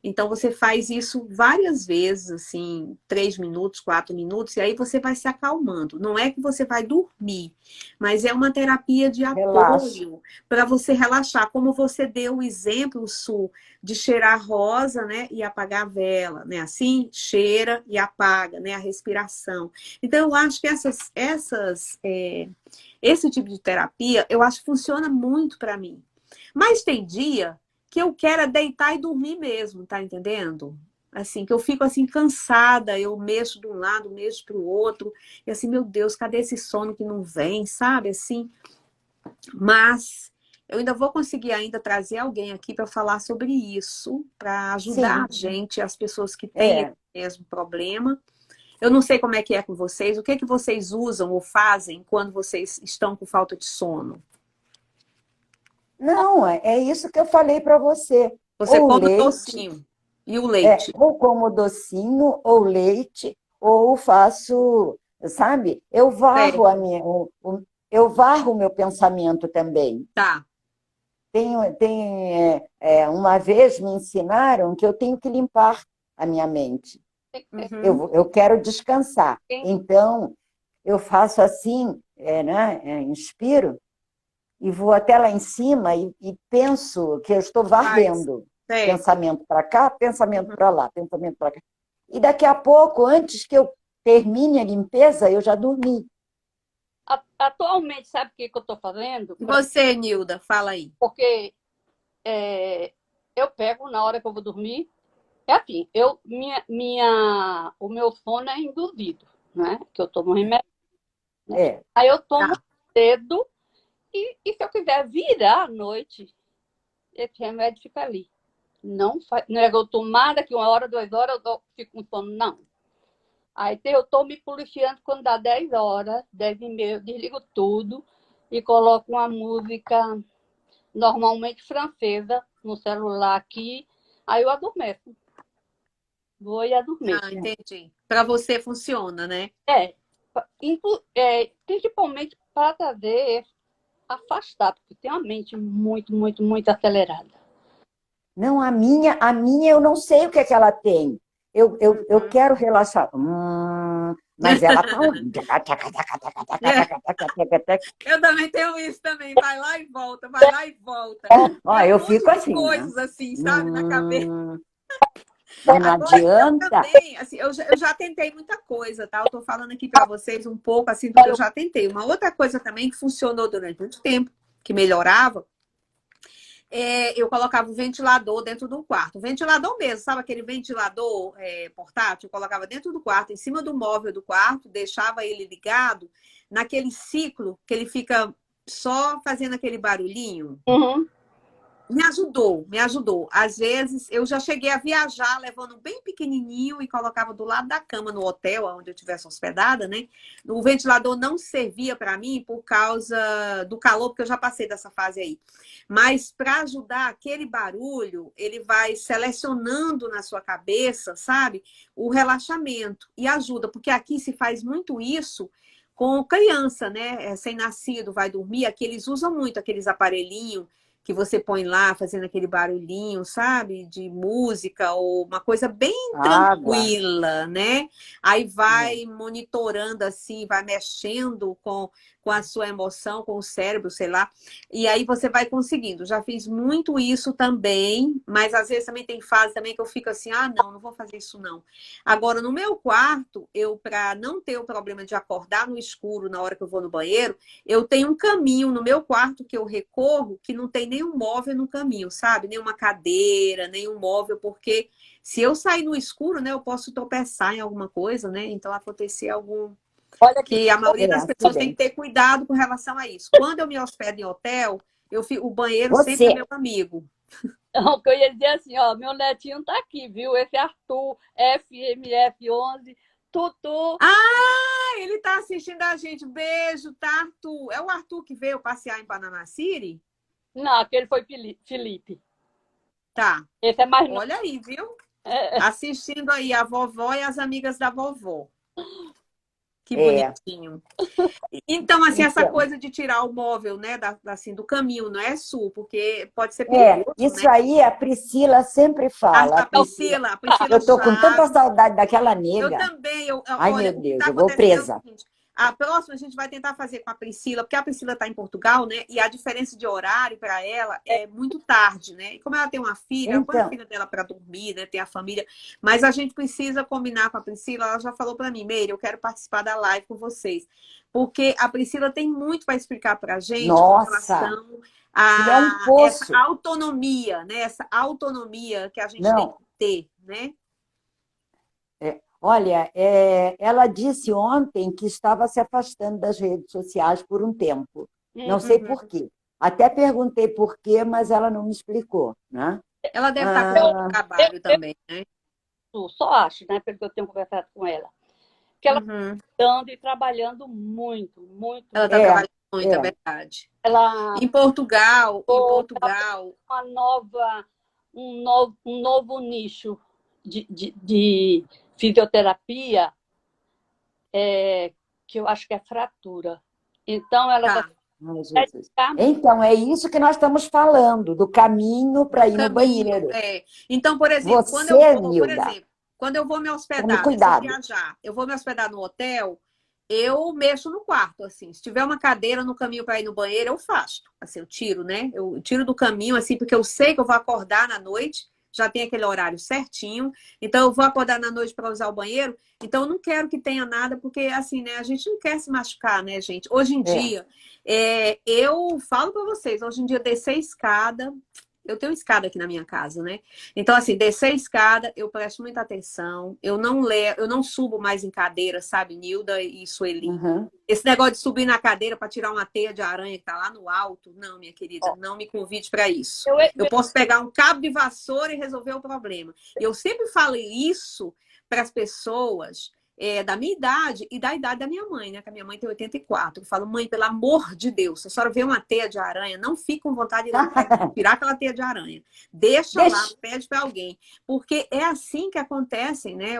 A: Então, você faz isso várias vezes, assim, 3 minutos, 4 minutos, e aí você vai se acalmando. Não é que você vai dormir, mas é uma terapia de
C: Relaxa.
A: apoio para você relaxar. Como você deu o exemplo, Su, de cheirar rosa, né, e apagar a vela, né? Assim, cheira e apaga, né, a respiração. Então, eu acho que esse tipo de terapia, eu acho que funciona muito para mim. Mas tem dia que eu quero é deitar e dormir mesmo, tá entendendo? Assim, que eu fico assim cansada, eu mexo de um lado, mexo para o outro, e assim, meu Deus, cadê esse sono que não vem, sabe? Assim, mas eu ainda vou conseguir ainda trazer alguém aqui para falar sobre isso, para ajudar
C: Sim,
A: a gente, as pessoas que têm esse
C: é.
A: mesmo problema. Eu não sei como é que é com vocês, o que é que vocês usam ou fazem quando vocês estão com falta de sono?
C: Não, é isso que eu falei para você.
A: Você
C: Ou
A: come o
C: leite,
A: docinho e o leite.
C: ou como docinho, ou leite, ou faço, sabe? Eu varro a
A: Certo,
C: minha, eu varro o meu pensamento também.
A: tá.
C: Uma vez me ensinaram que eu tenho que limpar a minha mente.
A: Uhum.
C: Eu quero descansar. Então, eu faço assim, né? Inspiro e vou até lá em cima e penso que eu estou
A: Faz.
C: varrendo.
A: Certo.
C: Pensamento para cá, pensamento
A: Uhum.
C: para lá, pensamento para cá. E daqui a pouco, antes que eu termine a limpeza, eu já dormi.
B: Atualmente, sabe o que eu estou fazendo?
A: E você, Nilda, fala aí.
B: Porque é, eu pego na hora que eu vou dormir. É assim, o meu sono é induzido, né? Que eu tomo remédio.
C: É,
B: Aí eu tomo
A: Tá.
B: cedo e se eu quiser virar à noite, esse remédio fica ali. Não é que eu tomar daqui 1 hora, 2 horas, fico com sono, não. Aí eu estou me policiando quando dá 10 horas, 10 e meia, eu desligo tudo e coloco uma música normalmente francesa no celular aqui, aí eu adormeço. Vou e adormeço.
A: Ah, entendi. Para você funciona, né?
B: É, principalmente para trazer, afastar, porque tem uma mente muito, muito, muito acelerada.
C: não, a minha eu não sei o que é que ela tem. Eu quero relaxar. Mas ela tá lá.
A: É, eu também tenho isso também. Vai lá e volta, vai lá e volta.
C: Ó,
A: É um
C: eu
A: monte
C: fico
A: de
C: assim, né?
A: coisas assim, sabe, na cabeça.
C: Mas não
A: Agora, eu
C: adianta.
A: também, assim, eu já tentei muita coisa, tá? Eu tô falando aqui para vocês um pouco, assim, do que eu já tentei. Uma outra coisa também que funcionou durante muito tempo, que melhorava, eu colocava o ventilador dentro do quarto. O ventilador mesmo, sabe aquele ventilador portátil? Eu colocava dentro do quarto, em cima do móvel do quarto, deixava ele ligado naquele ciclo que ele fica só fazendo aquele barulhinho.
B: Uhum.
A: Me ajudou, me ajudou. Às vezes eu já cheguei a viajar levando bem pequenininho e colocava do lado da cama no hotel onde eu estivesse hospedada, né? O ventilador não servia para mim por causa do calor, porque eu já passei dessa fase aí. Mas para ajudar aquele barulho, ele vai selecionando na sua cabeça, sabe? O relaxamento e ajuda, porque aqui se faz muito isso com criança, né? Sem-nascido vai dormir, aqui eles usam muito aqueles aparelhinhos que você põe lá fazendo aquele barulhinho, sabe? De música ou uma coisa bem
C: Água.
A: tranquila, né? Aí vai monitorando assim, vai mexendo com a sua emoção, com o cérebro, sei lá. E aí você vai conseguindo. Já fiz muito isso também, mas às vezes também tem fase também que eu fico assim, ah, não, não vou fazer isso não. Agora, no meu quarto, eu, para não ter o problema de acordar no escuro na hora que eu vou no banheiro, eu tenho um caminho no meu quarto que eu recorro, que não tem nenhum móvel no caminho, sabe? Nenhuma cadeira, nenhum móvel, porque se eu sair no escuro, né, eu posso tropeçar em alguma coisa, né? Então acontecer algum
B: Olha que
A: que a maioria das pessoas tem que
C: Acidente.
A: ter cuidado com relação a isso. Quando eu me hospedo em hotel, o banheiro sempre é
C: Você,
A: meu amigo.
B: o que eu ia dizer assim, ó, meu netinho tá aqui, viu? Esse Arthur, FMF11, Tutu.
A: Ah, ele tá assistindo a gente. Beijo, tá, Arthur? É o Arthur que veio passear em Panama City?
B: Não, aquele foi Felipe.
A: Tá.
B: Esse é mais novo.
A: Olha aí, viu?
B: É,
A: Assistindo aí a vovó e as amigas da vovó. Que
C: é,
A: bonitinho. Então, assim, essa
C: então,
A: coisa de tirar o móvel, né, assim, do caminho, não é, Su? Porque pode ser perigoso, né?
C: isso aí a Priscila sempre fala.
A: A Priscila, a Priscila
C: Eu tô com tanta
A: Chaves.
C: saudade daquela
A: Eu
C: nega.
A: também,
C: Ai,
A: olha,
C: meu
A: o que
C: Deus,
A: está
C: eu vou
A: acontecendo é o
C: presa.
A: seguinte, a próxima a gente vai tentar fazer com a Priscila, porque a Priscila está em Portugal, né? E a diferença de horário para ela é muito tarde, né? E como ela tem uma filha, ela põe a
C: Então,
A: filha dela para dormir, né? Tem a família. Mas a gente precisa combinar com a Priscila, ela já falou para mim, Meire, eu quero participar da live com vocês. Porque a Priscila tem muito para explicar para a gente com
C: nossa,
A: relação
C: aquilo é um
A: a essa
C: poço.
A: autonomia, né? Essa autonomia que a gente tem que
C: Não,
A: ter, né?
C: olha, ela disse ontem que estava se afastando das redes sociais por um tempo. Não sei
A: Uhum.
C: por quê. Até perguntei por quê, mas ela não me explicou, né?
A: Ela deve estar com muito
C: Ah,
A: trabalho também, né?
B: só acho, né? Porque eu tenho conversado com ela. Que ela
A: Uhum.
B: está dando e trabalhando muito, muito,
A: Ela está
B: muito.
C: é,
A: trabalhando muito, é
C: é.
A: verdade.
B: Ela
A: Em
B: ela
A: Portugal,
B: uma nova, um novo nicho de fisioterapia, que eu acho que é fratura. Então, ela vai
A: tá,
C: Ai, Jesus.
B: dedicar
C: Então, é isso que nós estamos falando, do caminho
A: do
C: para ir no
A: caminho,
C: banheiro.
A: é. Então, por exemplo,
C: Você, Nilda,
A: quando eu vou me
C: tome
A: hospedar, né? Se eu
C: cuidado.
A: viajar, eu vou me hospedar no hotel, eu mexo no quarto, assim. Se tiver uma cadeira no caminho para ir no banheiro, eu faço. Assim, eu tiro, né? Eu tiro do caminho, assim, porque eu sei que eu vou acordar na noite, já tem aquele horário certinho. Então, eu vou acordar na noite para usar o banheiro. Então, eu não quero que tenha nada, porque, assim, né? A gente não quer se machucar, né, gente? Hoje em
C: É.
A: dia, eu falo para vocês, hoje em dia, descer a escada. Eu tenho escada aqui na minha casa, né? Então, assim, descer a escada, eu presto muita atenção. Eu não subo mais em cadeira, sabe, Nilda e Sueli?
C: Uhum.
A: Esse negócio de subir na cadeira para tirar uma teia de aranha que tá lá no alto, não, minha querida, não me convide para isso.
B: eu,
A: Eu posso pegar um cabo de vassoura e resolver o problema. E eu sempre falei isso para as pessoas da minha idade e da idade da minha mãe, né? Que a minha mãe tem 84. Eu falo, mãe, pelo amor de Deus, se a senhora vê uma teia de aranha, não fique com vontade de ir lá tirar aquela teia de aranha. Deixa lá,
C: Deixa.
A: pede para alguém. Porque é assim que acontecem, né?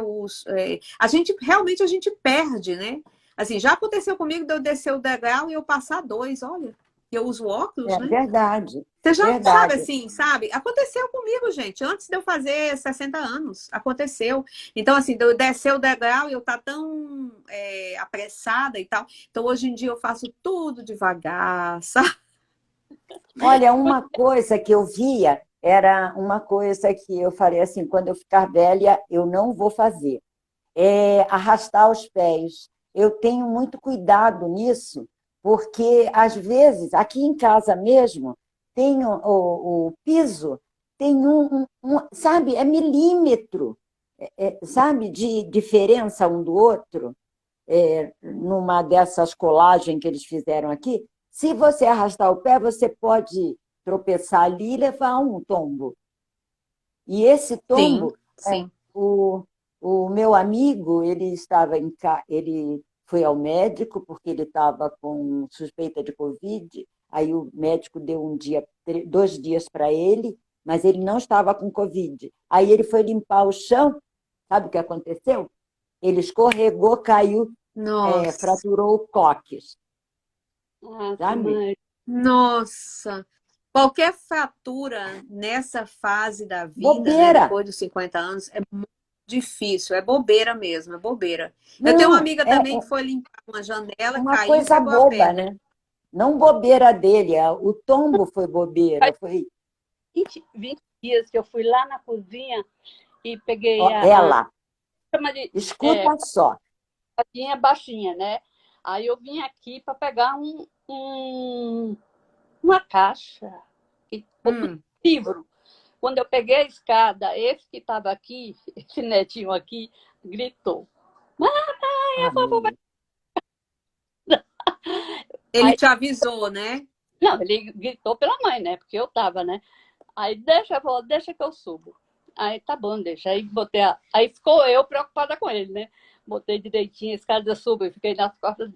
A: A gente realmente a gente perde, né? Assim, já aconteceu comigo de eu descer o degrau e eu passar dois, olha. Eu uso óculos,
C: É
A: né?
C: verdade,
A: Você já sabe
C: verdade.
A: assim, sabe? Aconteceu comigo, gente, antes de eu fazer 60 anos. Aconteceu. Então, assim, de eu descer o degrau e eu estar tão apressada e tal. Então, hoje em dia eu faço tudo devagar, sabe?
C: Olha, uma coisa que eu via era uma coisa que eu falei assim, quando eu ficar velha, eu não vou fazer. É arrastar os pés. Eu tenho muito cuidado nisso, porque às vezes, aqui em casa mesmo, tem o piso, tem sabe, é milímetro, sabe, de diferença um do outro, numa dessas colagens que eles fizeram aqui. Se você arrastar o pé, você pode tropeçar ali e levar um tombo. E esse
A: Sim,
C: tombo,
A: sim.
C: o, o meu amigo, ele foi ao médico porque ele estava com suspeita de Covid, aí o médico deu 2 dias para ele, mas ele não estava com Covid. Aí ele foi limpar o chão, sabe o que aconteceu? Ele escorregou, caiu,
A: Nossa,
C: fraturou o cóccix,
B: Ah,
C: sabe?
B: mãe.
A: nossa. Qualquer fratura nessa fase da vida, né,
C: Bobeira.
A: depois dos 50 anos, é muito difícil, é bobeira mesmo, é bobeira. Eu tenho uma
C: Não,
A: amiga também que foi limpar uma janela,
C: uma
A: caiu e
C: coisa
A: quebrou a
C: boba,
A: perna.
C: né? Não bobeira dele, o tombo foi bobeira. Foi
B: 20 dias que eu fui lá na cozinha e peguei
C: ó, ela.
B: chama de
C: Escuta só.
B: casinha baixinha, né? Aí eu vim aqui para pegar uma caixa, um livro. Quando eu peguei a escada, esse que estava aqui, esse netinho aqui, gritou.
C: Ah, meu Deus.
A: Ele
B: Aí,
A: te avisou, né?
B: não, ele gritou pela mãe, né? Porque eu estava, né? Aí deixa que eu subo. Aí tá bom, deixa. Aí botei aí ficou eu preocupada com ele, né? Botei direitinho a escada, eu subo e fiquei nas costas,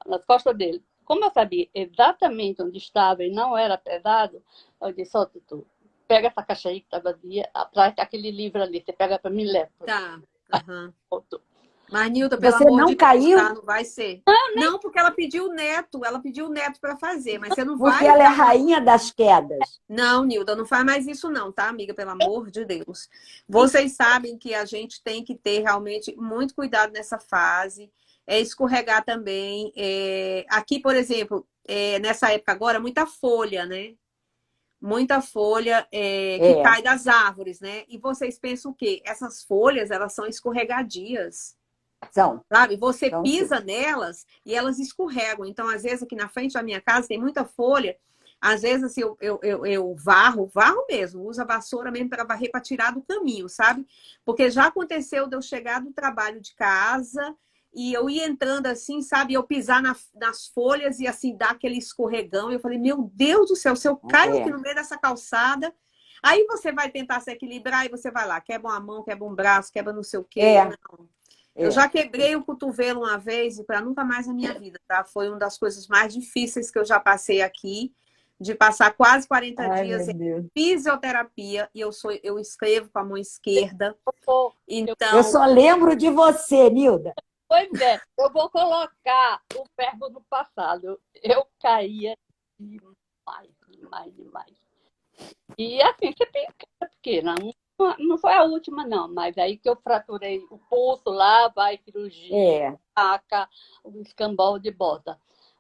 B: nas costas dele. Como eu sabia exatamente onde estava e não era pesado, eu disse, ó, Tutu, pega essa caixa aí que tá vazia, atrás tá aquele livro ali, você pega para mim e leva.
A: Tá.
B: Aí,
A: Aham.
B: botou.
A: Mas, Nilda, pelo
C: Você
A: amor
C: não
A: de Deus, tá?
C: caiu
A: Não vai ser. Não, porque ela pediu o neto para fazer, mas você não
C: porque
A: vai
C: ela é a
A: dar uma.
C: rainha das quedas.
A: Não, Nilda, não faz mais isso não, tá, amiga? Pelo amor de Deus. Vocês sabem que a gente tem que ter realmente muito cuidado nessa fase. É escorregar também. Aqui, por exemplo, nessa época agora, muita folha, né? Muita folha que
C: É,
A: cai das árvores, né? E vocês pensam o quê? Essas folhas, elas são escorregadias.
C: são,
A: Sabe? Você
C: são sim.
A: pisa nelas e elas escorregam. Então, às vezes, aqui na frente da minha casa tem muita folha. Às vezes, assim, eu varro mesmo, uso a vassoura mesmo para varrer, para tirar do caminho, sabe? Porque já aconteceu de eu chegar do trabalho de casa e eu ia entrando assim, sabe? Eu pisar nas folhas e assim, dar aquele escorregão. Eu falei, meu Deus do céu, se eu caio aqui
C: É,
A: no meio dessa calçada, aí você vai tentar se equilibrar e você vai lá, quebra uma mão, quebra um braço, quebra não sei o quê.
C: é,
A: Não. Eu
C: é.
A: já quebrei o cotovelo uma vez e para nunca mais na minha vida, tá? Foi uma das coisas mais difíceis que eu já passei aqui, de passar quase 40
C: Ai, meu
A: dias em
C: Deus.
A: fisioterapia e eu escrevo com a mão esquerda.
C: Eu
A: Então,
C: só lembro de você, Nilda.
B: Pois é, eu vou colocar o verbo no passado. Eu caía demais, demais, demais. E assim, você tem cara pequena. Não foi a última, não, mas aí que eu fraturei o pulso lá, vai cirurgia,
C: É,
B: faca, o escambau de bota.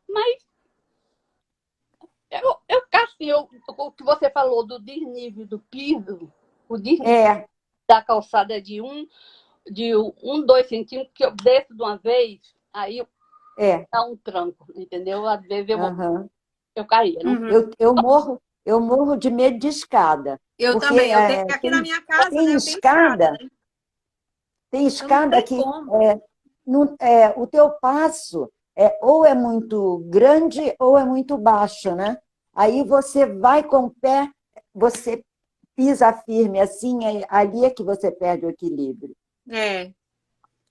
B: Mas assim, o que você falou do desnível do piso, o desnível
C: é,
B: da calçada de 2 centímetros, que eu desço de uma vez, aí
C: é.
B: dá um tranco, entendeu? Às vezes
C: Aham.
B: eu caía. Não,
A: uhum,
C: Eu morro de medo de escada,
A: eu
C: porque
A: também. Eu tenho aqui na
C: tem,
A: minha casa,
C: tem
A: né? Eu tenho escada,
C: escada,
A: né?
C: tem
A: Então não
C: escada
A: tem
C: que
A: como.
C: o teu passo ou é muito grande ou é muito baixo, né? Aí você vai com o pé, você pisa firme assim, ali é que você perde o equilíbrio,
A: É.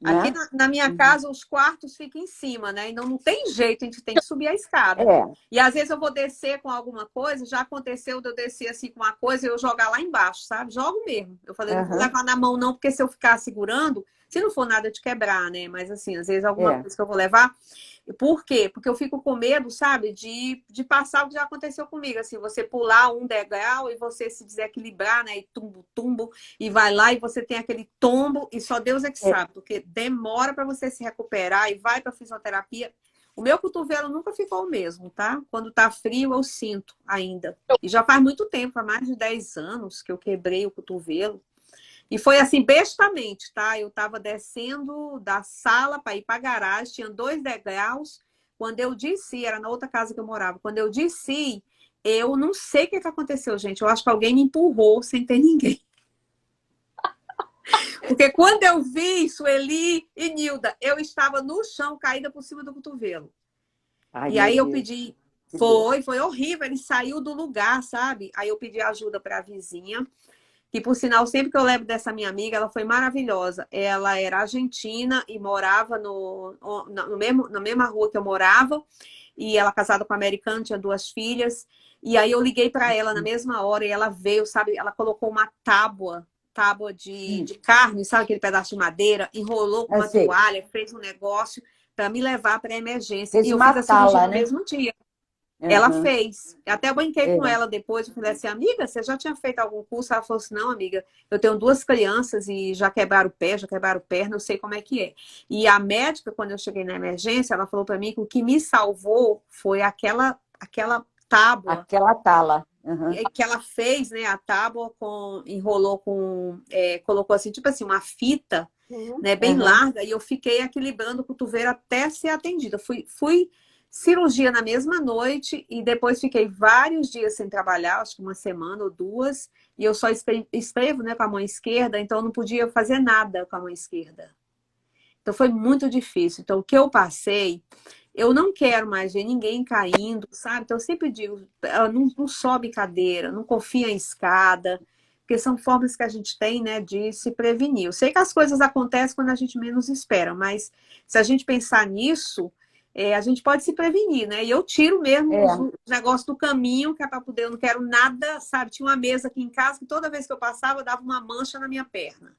A: Aqui
C: né?
A: na minha
C: Uhum.
A: casa, os quartos ficam em cima, né? Então não tem jeito, a gente tem que subir a escada.
C: É,
A: E às vezes eu vou descer com alguma coisa, já aconteceu de eu descer assim com uma coisa e eu jogar lá embaixo, sabe? Jogo mesmo. Eu falei, não vou
C: aham,
A: levar na mão, não, porque se eu ficar segurando, se não for nada de quebrar, né? Mas assim, às vezes alguma
C: é.
A: coisa que eu vou levar. Por quê? Porque eu fico com medo, sabe, de passar o que já aconteceu comigo. Assim, você pular um degrau e você se desequilibrar, né? E tumbo, e vai lá e você tem aquele tombo e só Deus é que
C: É.
A: sabe, porque demora para você se recuperar e vai para fisioterapia. O meu cotovelo nunca ficou o mesmo, tá? Quando tá frio eu sinto ainda. E já faz muito tempo, há mais de 10 anos que eu quebrei o cotovelo. E foi assim, bestamente, tá? Eu tava descendo da sala para ir para a garagem, tinha 2 degraus. Quando eu desci, era na outra casa que eu morava. Quando eu desci, eu não sei o que aconteceu, gente. Eu acho que alguém me empurrou sem ter ninguém. Porque quando eu vi Sueli e Nilda, eu estava no chão, caída por cima do cotovelo.
C: Ai,
A: E
C: meu
A: aí eu
C: Deus,
A: pedi,
C: que dor.
A: foi horrível, ele saiu do lugar, sabe? Aí eu pedi ajuda para a vizinha, que por sinal, sempre que eu lembro dessa minha amiga, ela foi maravilhosa. Ela era argentina e morava na mesma rua que eu morava, e ela casada com um americano, tinha 2 filhas. E aí eu liguei para ela na mesma hora e ela veio, sabe? Ela colocou uma tábua de carne, sabe aquele pedaço de madeira, enrolou com
C: Eu
A: uma
C: sei,
A: toalha, fez um negócio para me levar para a emergência.
C: fez
A: E eu
C: uma
A: fiz a cirurgia
C: tala,
A: no
C: né?
A: mesmo dia. Ela
C: Aham.
A: fez. Eu até brinquei
C: É.
A: com ela depois. Eu falei assim, amiga, você já tinha feito algum curso? Ela falou assim, não, amiga, eu tenho duas crianças e já quebraram o pé, já quebraram perna, eu sei como é que é. E a médica, quando eu cheguei na emergência, ela falou para mim que o que me salvou foi aquela tábua
C: Aquela tala. Aham.
A: que ela fez, né? A tábua enrolou colocou assim, tipo assim, uma fita,
B: Uhum.
A: né, bem
C: Aham.
A: larga, e eu fiquei equilibrando o cotovelo até ser atendida. Fui cirurgia na mesma noite e depois fiquei vários dias sem trabalhar, acho que uma semana ou duas, e eu só escrevo, né, com a mão esquerda, então eu não podia fazer nada com a mão esquerda. Então foi muito difícil. Então o que eu passei, eu não quero mais ver ninguém caindo, sabe? Então eu sempre digo, não sobe cadeira, não confia em escada, porque são formas que a gente tem, né, de se prevenir. Eu sei que as coisas acontecem quando a gente menos espera, mas se a gente pensar nisso, a gente pode se prevenir, né? E eu tiro mesmo
C: É.
A: os negócios do caminho, que é para poder, eu não quero nada, sabe? Tinha uma mesa aqui em casa que toda vez que eu passava, dava uma mancha na minha perna.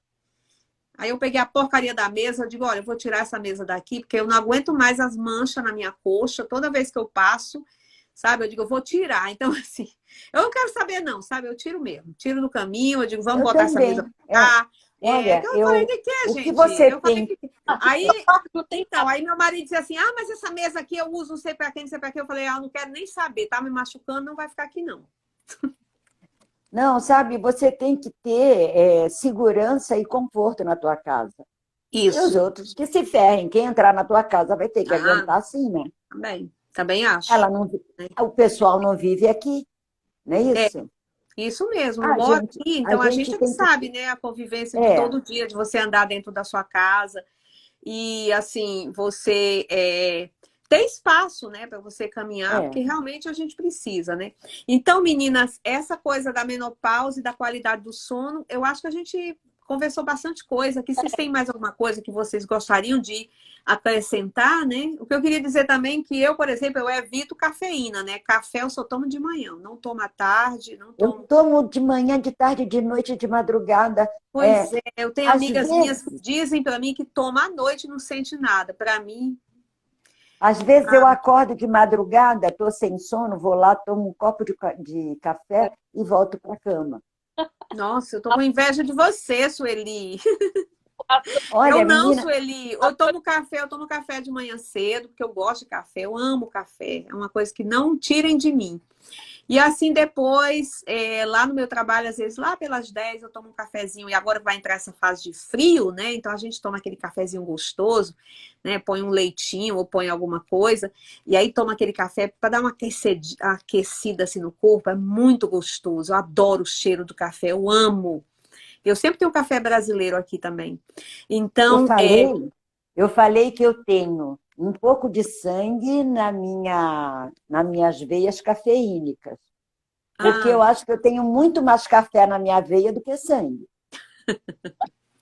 A: Aí eu peguei a porcaria da mesa, eu digo, olha, eu vou tirar essa mesa daqui, porque eu não aguento mais as manchas na minha coxa, toda vez que eu passo, sabe? Eu digo, eu vou tirar. Então, assim, eu não quero saber não, sabe? Eu tiro mesmo, tiro do caminho, eu digo, vamos
C: Eu
A: botar essa mesa
C: também.
A: pra cá. Que
C: Olha,
A: eu falei, que é,
C: o que
A: gente?
C: você
A: Eu falei
C: tem.
A: que... Aí, então, aí meu marido dizia assim, mas essa mesa aqui eu uso não sei pra quê, não sei pra quê. Eu falei, eu não quero nem saber, tá me machucando, não vai ficar aqui não.
C: Não, sabe, você tem que ter segurança e conforto na tua casa. E os
A: Isso.
C: outros que se ferrem. Quem entrar na tua casa vai ter que
A: Ah,
C: aguentar assim, né?
A: também acho.
C: Ela não, o pessoal não vive aqui, não é
A: É,
C: isso?
A: isso mesmo, não
C: A
A: mora
C: gente,
A: aqui,
C: a
A: então a
C: gente
A: gente é que
C: tem que.
A: sabe, né, a convivência de
C: É,
A: todo dia, de você andar dentro da sua casa e, assim, você ter espaço, né, para você caminhar,
C: é.
A: porque realmente a gente precisa, né? Então, meninas, essa coisa da menopausa e da qualidade do sono, eu acho que a gente conversou bastante coisa aqui. Vocês têm mais alguma coisa que vocês gostariam de acrescentar, né? O que eu queria dizer também é que eu, por exemplo, eu evito cafeína, né? Café eu só tomo de manhã, não tomo à tarde, não
C: Eu
A: tomo.
C: tomo de manhã, de tarde, de noite, de madrugada.
A: Pois é, eu tenho
C: Às
A: amigas minhas que
C: vezes,
A: dizem para mim que toma à noite e não sente nada. Para mim,
C: às vezes eu
A: ah,
C: acordo de madrugada, estou sem sono, vou lá, tomo um copo de café e volto para a cama.
A: nossa, eu tô com inveja de você, Sueli. Eu
C: Olha,
A: não,
C: menina,
A: Sueli. Eu tomo café de manhã cedo, porque eu gosto de café, eu amo café. É uma coisa que não tirem de mim. E assim depois, lá no meu trabalho, às vezes lá pelas 10 eu tomo um cafezinho, e agora vai entrar essa fase de frio, né? Então a gente toma aquele cafezinho gostoso, né? Põe um leitinho ou põe alguma coisa, e aí toma aquele café para dar uma aquecida assim no corpo, é muito gostoso. Eu adoro o cheiro do café, eu amo. Eu sempre tenho um café brasileiro aqui também.
C: eu
A: Então,
C: falei, eu falei que eu tenho um pouco de sangue nas minhas veias cafeínicas, porque
A: ah,
C: eu acho que eu tenho muito mais café na minha veia do que sangue.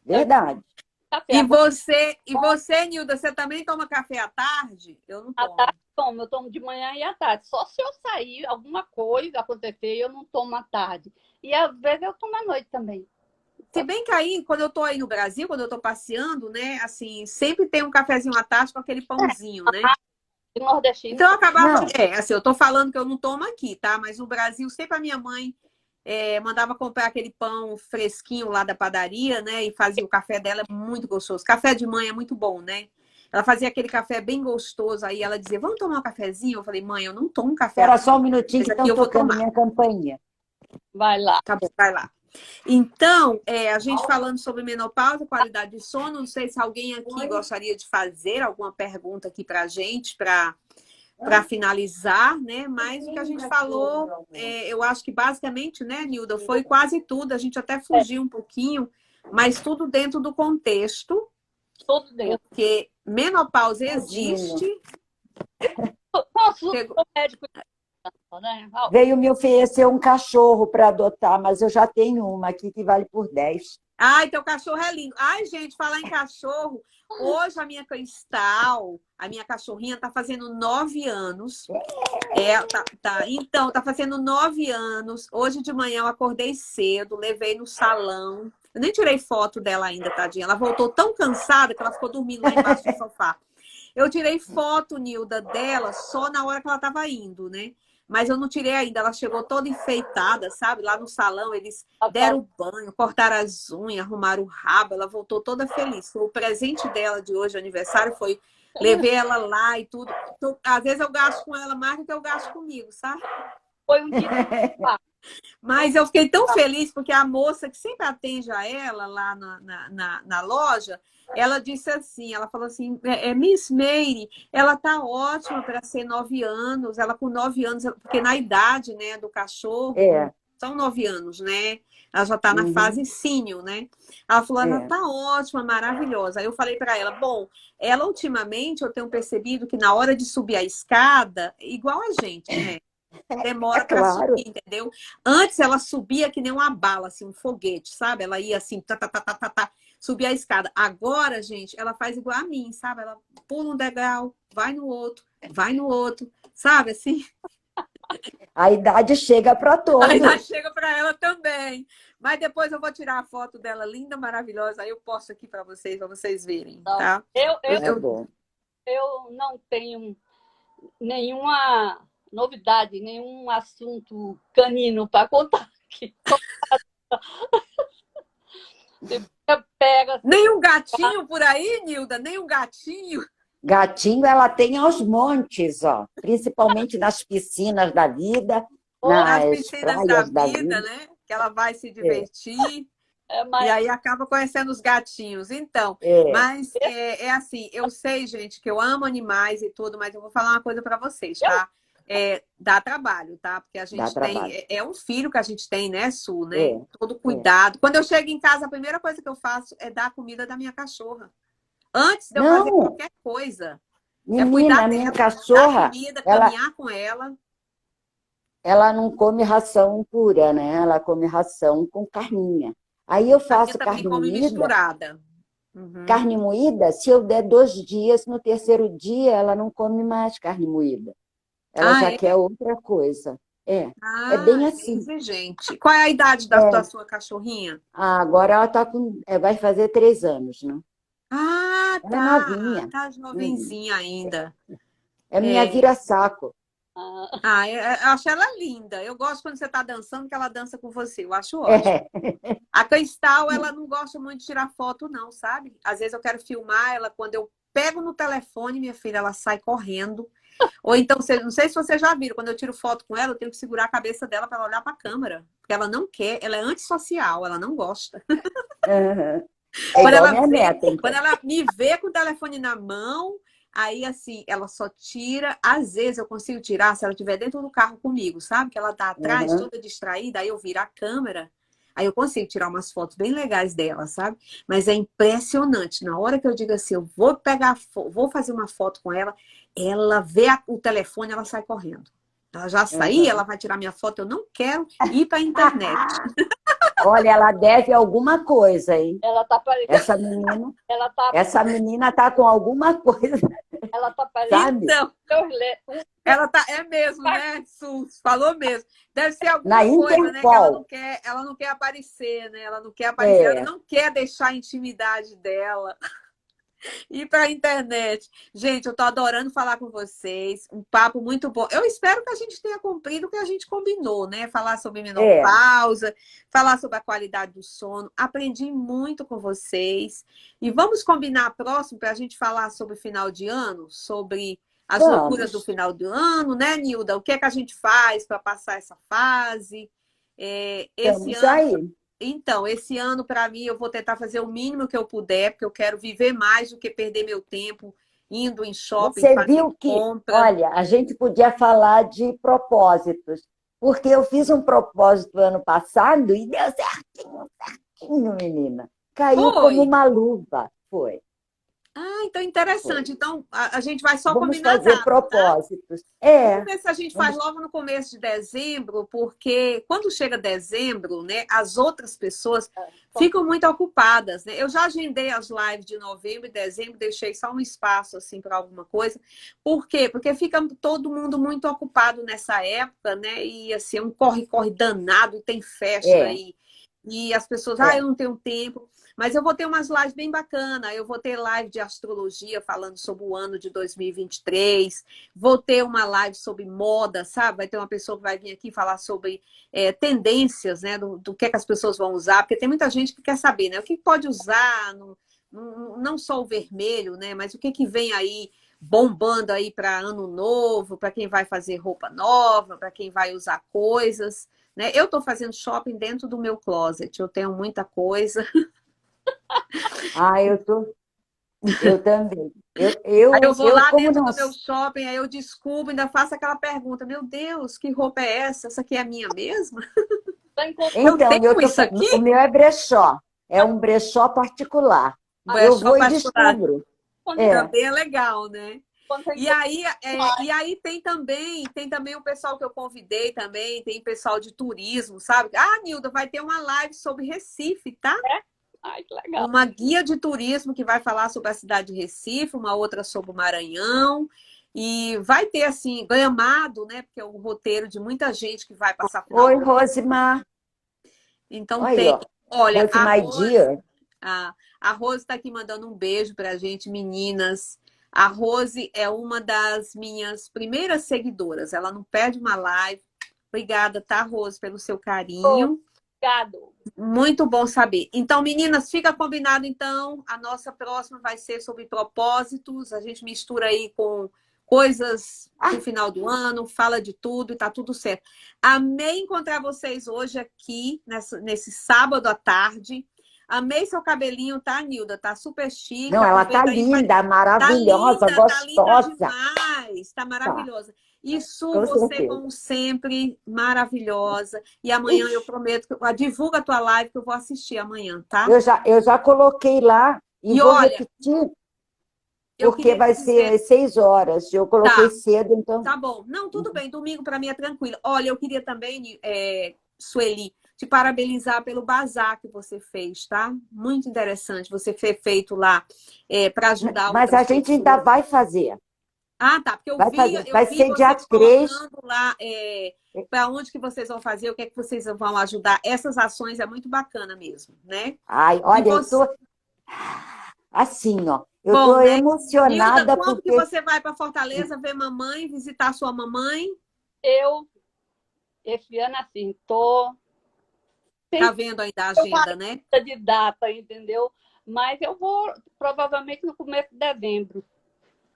C: Verdade.
B: Café.
A: e você, Nilda, você também toma café à tarde? Eu não
B: À
A: tomo.
B: tarde eu tomo de manhã e à tarde. Só se eu sair, alguma coisa acontecer, eu não tomo à tarde. E às vezes eu tomo à noite também.
A: Se bem que aí, quando eu tô aí no Brasil, quando eu tô passeando, né, assim, sempre tem um cafezinho à tarde com aquele pãozinho, né?
B: E nordestino,
A: Então eu acabava,
C: Não,
A: assim, eu tô falando que eu não tomo aqui, tá? Mas no Brasil, sempre a minha mãe mandava comprar aquele pão fresquinho lá da padaria, né? E fazia o café dela, é muito gostoso. Café de mãe é muito bom, né? Ela fazia aquele café bem gostoso, aí ela dizia, vamos tomar um cafezinho? Eu falei, mãe, eu não tomo café à
C: espera
A: tarde,
C: só um minutinho
A: mas
C: que
A: aqui
C: estão
A: eu vou
C: tocando
A: tomar.
C: minha campainha.
B: vai lá.
A: Tá bom, vai lá. Então, a gente falando sobre menopausa, qualidade de sono, não sei se alguém aqui gostaria de fazer alguma pergunta aqui para a gente, para finalizar, né? Mas o que a gente falou, eu acho que basicamente, né, Nilda, foi quase tudo. A gente até fugiu um pouquinho, mas tudo dentro do contexto,
B: Tudo dentro.
A: porque menopausa
C: Tadinho.
A: existe.
B: Nosso
A: Chegou-
B: médico, né?
C: Veio me oferecer um cachorro para adotar, mas eu já tenho uma aqui que vale por 10.
A: Ai, teu cachorro é lindo. Ai, gente, falar em cachorro. Hoje a minha Cristal, a minha cachorrinha, tá fazendo 9 anos. Então, tá fazendo 9 anos. Hoje de manhã eu acordei cedo, levei no salão. Eu nem tirei foto dela ainda, tadinha. Ela voltou tão cansada que ela ficou dormindo lá embaixo do sofá. Eu tirei foto, Nilda, dela só na hora que ela tava indo, né? mas eu não tirei ainda. Ela chegou toda enfeitada, sabe? Lá no salão, eles deram o banho, cortaram as unhas, arrumaram o rabo. Ela voltou toda feliz. Foi o presente dela de hoje, aniversário, foi... Levei ela lá e tudo. Então, às vezes eu gasto com ela mais do que eu gasto comigo, sabe?
B: Foi um dia.
A: Mas eu fiquei tão feliz porque a moça que sempre atende a ela lá na loja, ela disse assim, ela falou assim, Miss Meire, ela tá ótima para ser 9 anos, ela com 9 anos, porque na idade, né, do cachorro, são 9 anos, né? Ela já tá na fase sênior, né? Ela falou, ela tá ótima, maravilhosa. Aí eu falei para ela, bom, ela ultimamente eu tenho percebido que na hora de subir a escada, igual a gente, né? Demora para subir, entendeu? Antes ela subia que nem uma bala, assim, um foguete, sabe? Ela ia assim, subia a escada. Agora, gente, ela faz igual a mim, sabe? Ela pula um degrau, vai no outro, sabe? Assim.
C: A idade chega para todos.
A: A idade chega para ela também. Mas depois eu vou tirar a foto dela linda, maravilhosa. Aí eu posto aqui para vocês verem, tá?
B: Eu não tenho nenhuma novidade, nenhum assunto canino para contar aqui.
A: Nem um gatinho por aí, Nilda? Nem um gatinho?
C: Gatinho ela tem aos montes, ó. Principalmente nas piscinas da vida, nas
A: piscinas da vida, né? Que ela vai se divertir. E aí acaba conhecendo os gatinhos. Então, mas é assim, eu sei, gente, que eu amo animais e tudo, mas eu vou falar uma coisa para vocês, tá? Dá trabalho, tá? Porque a gente tem... É um filho que a gente tem, né, Su, né? Todo cuidado. Quando eu chego em casa, a primeira coisa que eu faço é dar a comida da minha cachorra. Antes de eu fazer qualquer coisa.
C: Menina,
A: cuidar
C: a minha
A: dela,
C: cachorra,
A: dar comida, caminhar com ela.
C: Ela não come ração pura, né? Ela come ração com carninha. Aí eu faço carne moída.
A: Misturada.
C: Carne moída, se eu der 2 dias, no terceiro dia ela não come mais carne moída. Ela já quer outra coisa. É bem assim.
A: Exigente. Qual é a idade da sua cachorrinha?
C: Agora ela tá com, vai fazer 3 anos, né?
A: Ah,
C: ela é novinha.
A: Tá jovenzinha ainda.
C: É minha vira-saco.
A: Eu acho ela linda. Eu gosto quando você está dançando, que ela dança com você. Eu acho ótimo. A Cristal, ela não gosta muito de tirar foto, não, sabe? Às vezes eu quero filmar ela, quando eu pego no telefone, minha filha, ela sai correndo. Ou então, não sei se vocês já viram, quando eu tiro foto com ela, eu tenho que segurar a cabeça dela para ela olhar para a câmera. Porque ela não quer, ela é antissocial, ela não gosta. Quando ela me vê com o telefone na mão, aí assim, ela só tira, às vezes eu consigo tirar se ela estiver dentro do carro comigo, sabe? Que ela tá atrás, toda distraída, aí eu viro a câmera, aí eu consigo tirar umas fotos bem legais dela, sabe? Mas é impressionante, na hora que eu digo assim, eu vou vou fazer uma foto com ela, ela vê o telefone, ela sai correndo. Ela já saiu, ela vai tirar minha foto, eu não quero ir para a internet.
C: Olha, ela deve alguma coisa, hein?
B: Ela tá parecendo...
C: Essa menina tá com alguma coisa.
B: Ela tá parecendo...
A: Então, ela tá... É mesmo, né, Sus? Falou mesmo. Deve ser alguma coisa, né? Que ela não quer aparecer, né? Ela não quer aparecer, ela não quer deixar a intimidade dela. Ir para a internet. Gente, eu tô adorando falar com vocês. Um papo muito bom. Eu espero que a gente tenha cumprido o que a gente combinou, né? Falar sobre menopausa, falar sobre a qualidade do sono. Aprendi muito com vocês. E vamos combinar próximo para a gente falar sobre o final de ano, sobre as loucuras do final do ano, né, Nilda? O que é que a gente faz para passar essa fase? Esse ano... Então, esse ano, para mim, eu vou tentar fazer o mínimo que eu puder, porque eu quero viver mais do que perder meu tempo indo em shopping,
C: Você viu que, olha, a gente podia falar de propósitos, porque eu fiz um propósito ano passado e deu certinho, menina. Caiu como uma luva, foi.
A: Então interessante. Então, a gente vai só
C: Vamos
A: combinar
C: fazer propósitos.
A: Vamos ver se a gente faz logo no começo de dezembro, porque quando chega dezembro, né, as outras pessoas ficam muito ocupadas, né? Eu já agendei as lives de novembro e dezembro, deixei só um espaço assim para alguma coisa. Por quê? Porque fica todo mundo muito ocupado nessa época, né? E assim, é um corre-corre danado, tem festa E as pessoas,
C: É.
A: eu não tenho tempo. Mas eu vou ter umas lives bem bacanas. Eu vou ter live de astrologia falando sobre o ano de 2023. Vou ter uma live sobre moda, sabe? Vai ter uma pessoa que vai vir aqui falar sobre tendências, né? Do que é que as pessoas vão usar. Porque tem muita gente que quer saber, né? O que pode usar, não só o vermelho, né? Mas o que que vem aí bombando aí para ano novo, para quem vai fazer roupa nova, para quem vai usar coisas, né? Eu estou fazendo shopping dentro do meu closet. Eu tenho muita coisa.
C: Ah, eu também.
A: Aí eu vou lá
C: Como
A: dentro
C: não.
A: do meu shopping, aí eu descubro, ainda faço aquela pergunta: meu Deus, que roupa é essa? Essa aqui é a minha mesma? Eu
C: Então,
A: tenho isso aqui?
C: o meu é brechó. É um brechó particular. Eu
A: Brechó
C: vou e
A: particular
C: descubro. É.
A: também é legal, né? E aí tem também o pessoal que eu convidei também, tem pessoal de turismo, sabe? Ah, Nilda, vai ter uma live sobre Recife, tá?
B: Ai, que legal.
A: Uma guia de turismo que vai falar sobre a cidade de Recife, uma outra sobre o Maranhão. E vai ter, assim, Gramado, né? Porque é um roteiro de muita gente que vai passar final
C: Oi,
A: do ano.
C: Rosimar.
A: Então
C: Aí,
A: tem.
C: ó.
A: Olha, a
C: Rosimar
A: Rose,
C: Dear.
A: a Rose está aqui mandando um beijo pra gente, meninas. A Rose é uma das minhas primeiras seguidoras. Ela não perde uma live. Obrigada, tá, Rose, pelo seu carinho.
B: Obrigado.
A: Muito bom saber. Então, meninas, fica combinado, então. A nossa próxima vai ser sobre propósitos. A gente mistura aí com coisas do final do ano, fala de tudo e tá tudo certo. Amei encontrar vocês hoje aqui, nesse sábado à tarde. Amei seu cabelinho, tá, Nilda? Tá super chique.
C: Não, ela tá
A: Aproveita aí,
C: linda, maravilhosa,
A: tá linda
C: gostosa.
A: demais. Tá
C: Tá,
A: maravilhosa. E Su,
C: com
A: você,
C: certeza.
A: como sempre, maravilhosa. E amanhã eu
C: Ixi,
A: prometo que divulga a tua live que eu vou assistir amanhã, tá?
C: eu já coloquei lá e
A: E
C: vou
A: olha,
C: repetir,
A: eu
C: porque
A: queria te
C: vai
A: dizer,
C: ser 6 horas. Eu coloquei
A: tá,
C: cedo, então.
A: tá bom. Não, tudo bem, domingo para mim é tranquilo. Olha, eu queria também, Sueli, te parabenizar pelo bazar que você fez, tá? Muito interessante você ter feito lá para ajudar
C: Mas a
A: outras
C: gente ainda
A: pessoas.
C: vai fazer.
A: Ah, tá, porque
C: Vai fazer.
A: eu
C: Vai
A: vi
C: ser dia
A: vocês
C: 3.
A: colocando lá para onde que vocês vão fazer, o que é que vocês vão ajudar. Essas ações é muito bacana mesmo, né?
C: Ai,
A: E
C: olha, eu
A: você,
C: tô assim, ó. Eu
A: bom,
C: tô
A: né? Nilda,
C: emocionada
A: quando que
C: porque
A: você vai para Fortaleza ver mamãe, visitar sua mamãe?
B: Eu, esse ano, assim, tô
A: Tá
B: sem
A: vendo ainda a agenda, né?
B: data de data, entendeu? Mas eu vou provavelmente no começo de dezembro.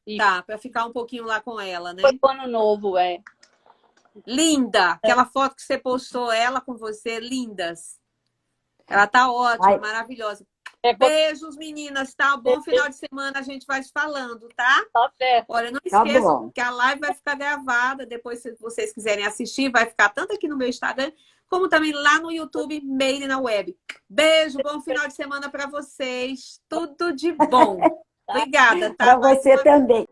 B: E
A: Tá, para ficar um pouquinho lá com ela,
B: foi
A: né?
B: o ano novo, é.
A: Linda! Aquela foto que você postou, ela com você, lindas. Ela tá ótima,
C: ai,
A: maravilhosa.
B: É quando
A: Beijos, meninas, tá? Bom final de semana, a gente vai se falando, tá?
B: tá certo.
A: Olha, não
C: tá
A: esqueçam
C: bom.
A: que a live vai ficar gravada. Depois, se vocês quiserem assistir, vai ficar tanto aqui no meu Instagram, como também lá no YouTube, Made na Web. Beijo, bom final de semana para vocês. Tudo de bom. Obrigada, tá?
C: Para
A: Mais
C: você
A: uma vez.
C: também.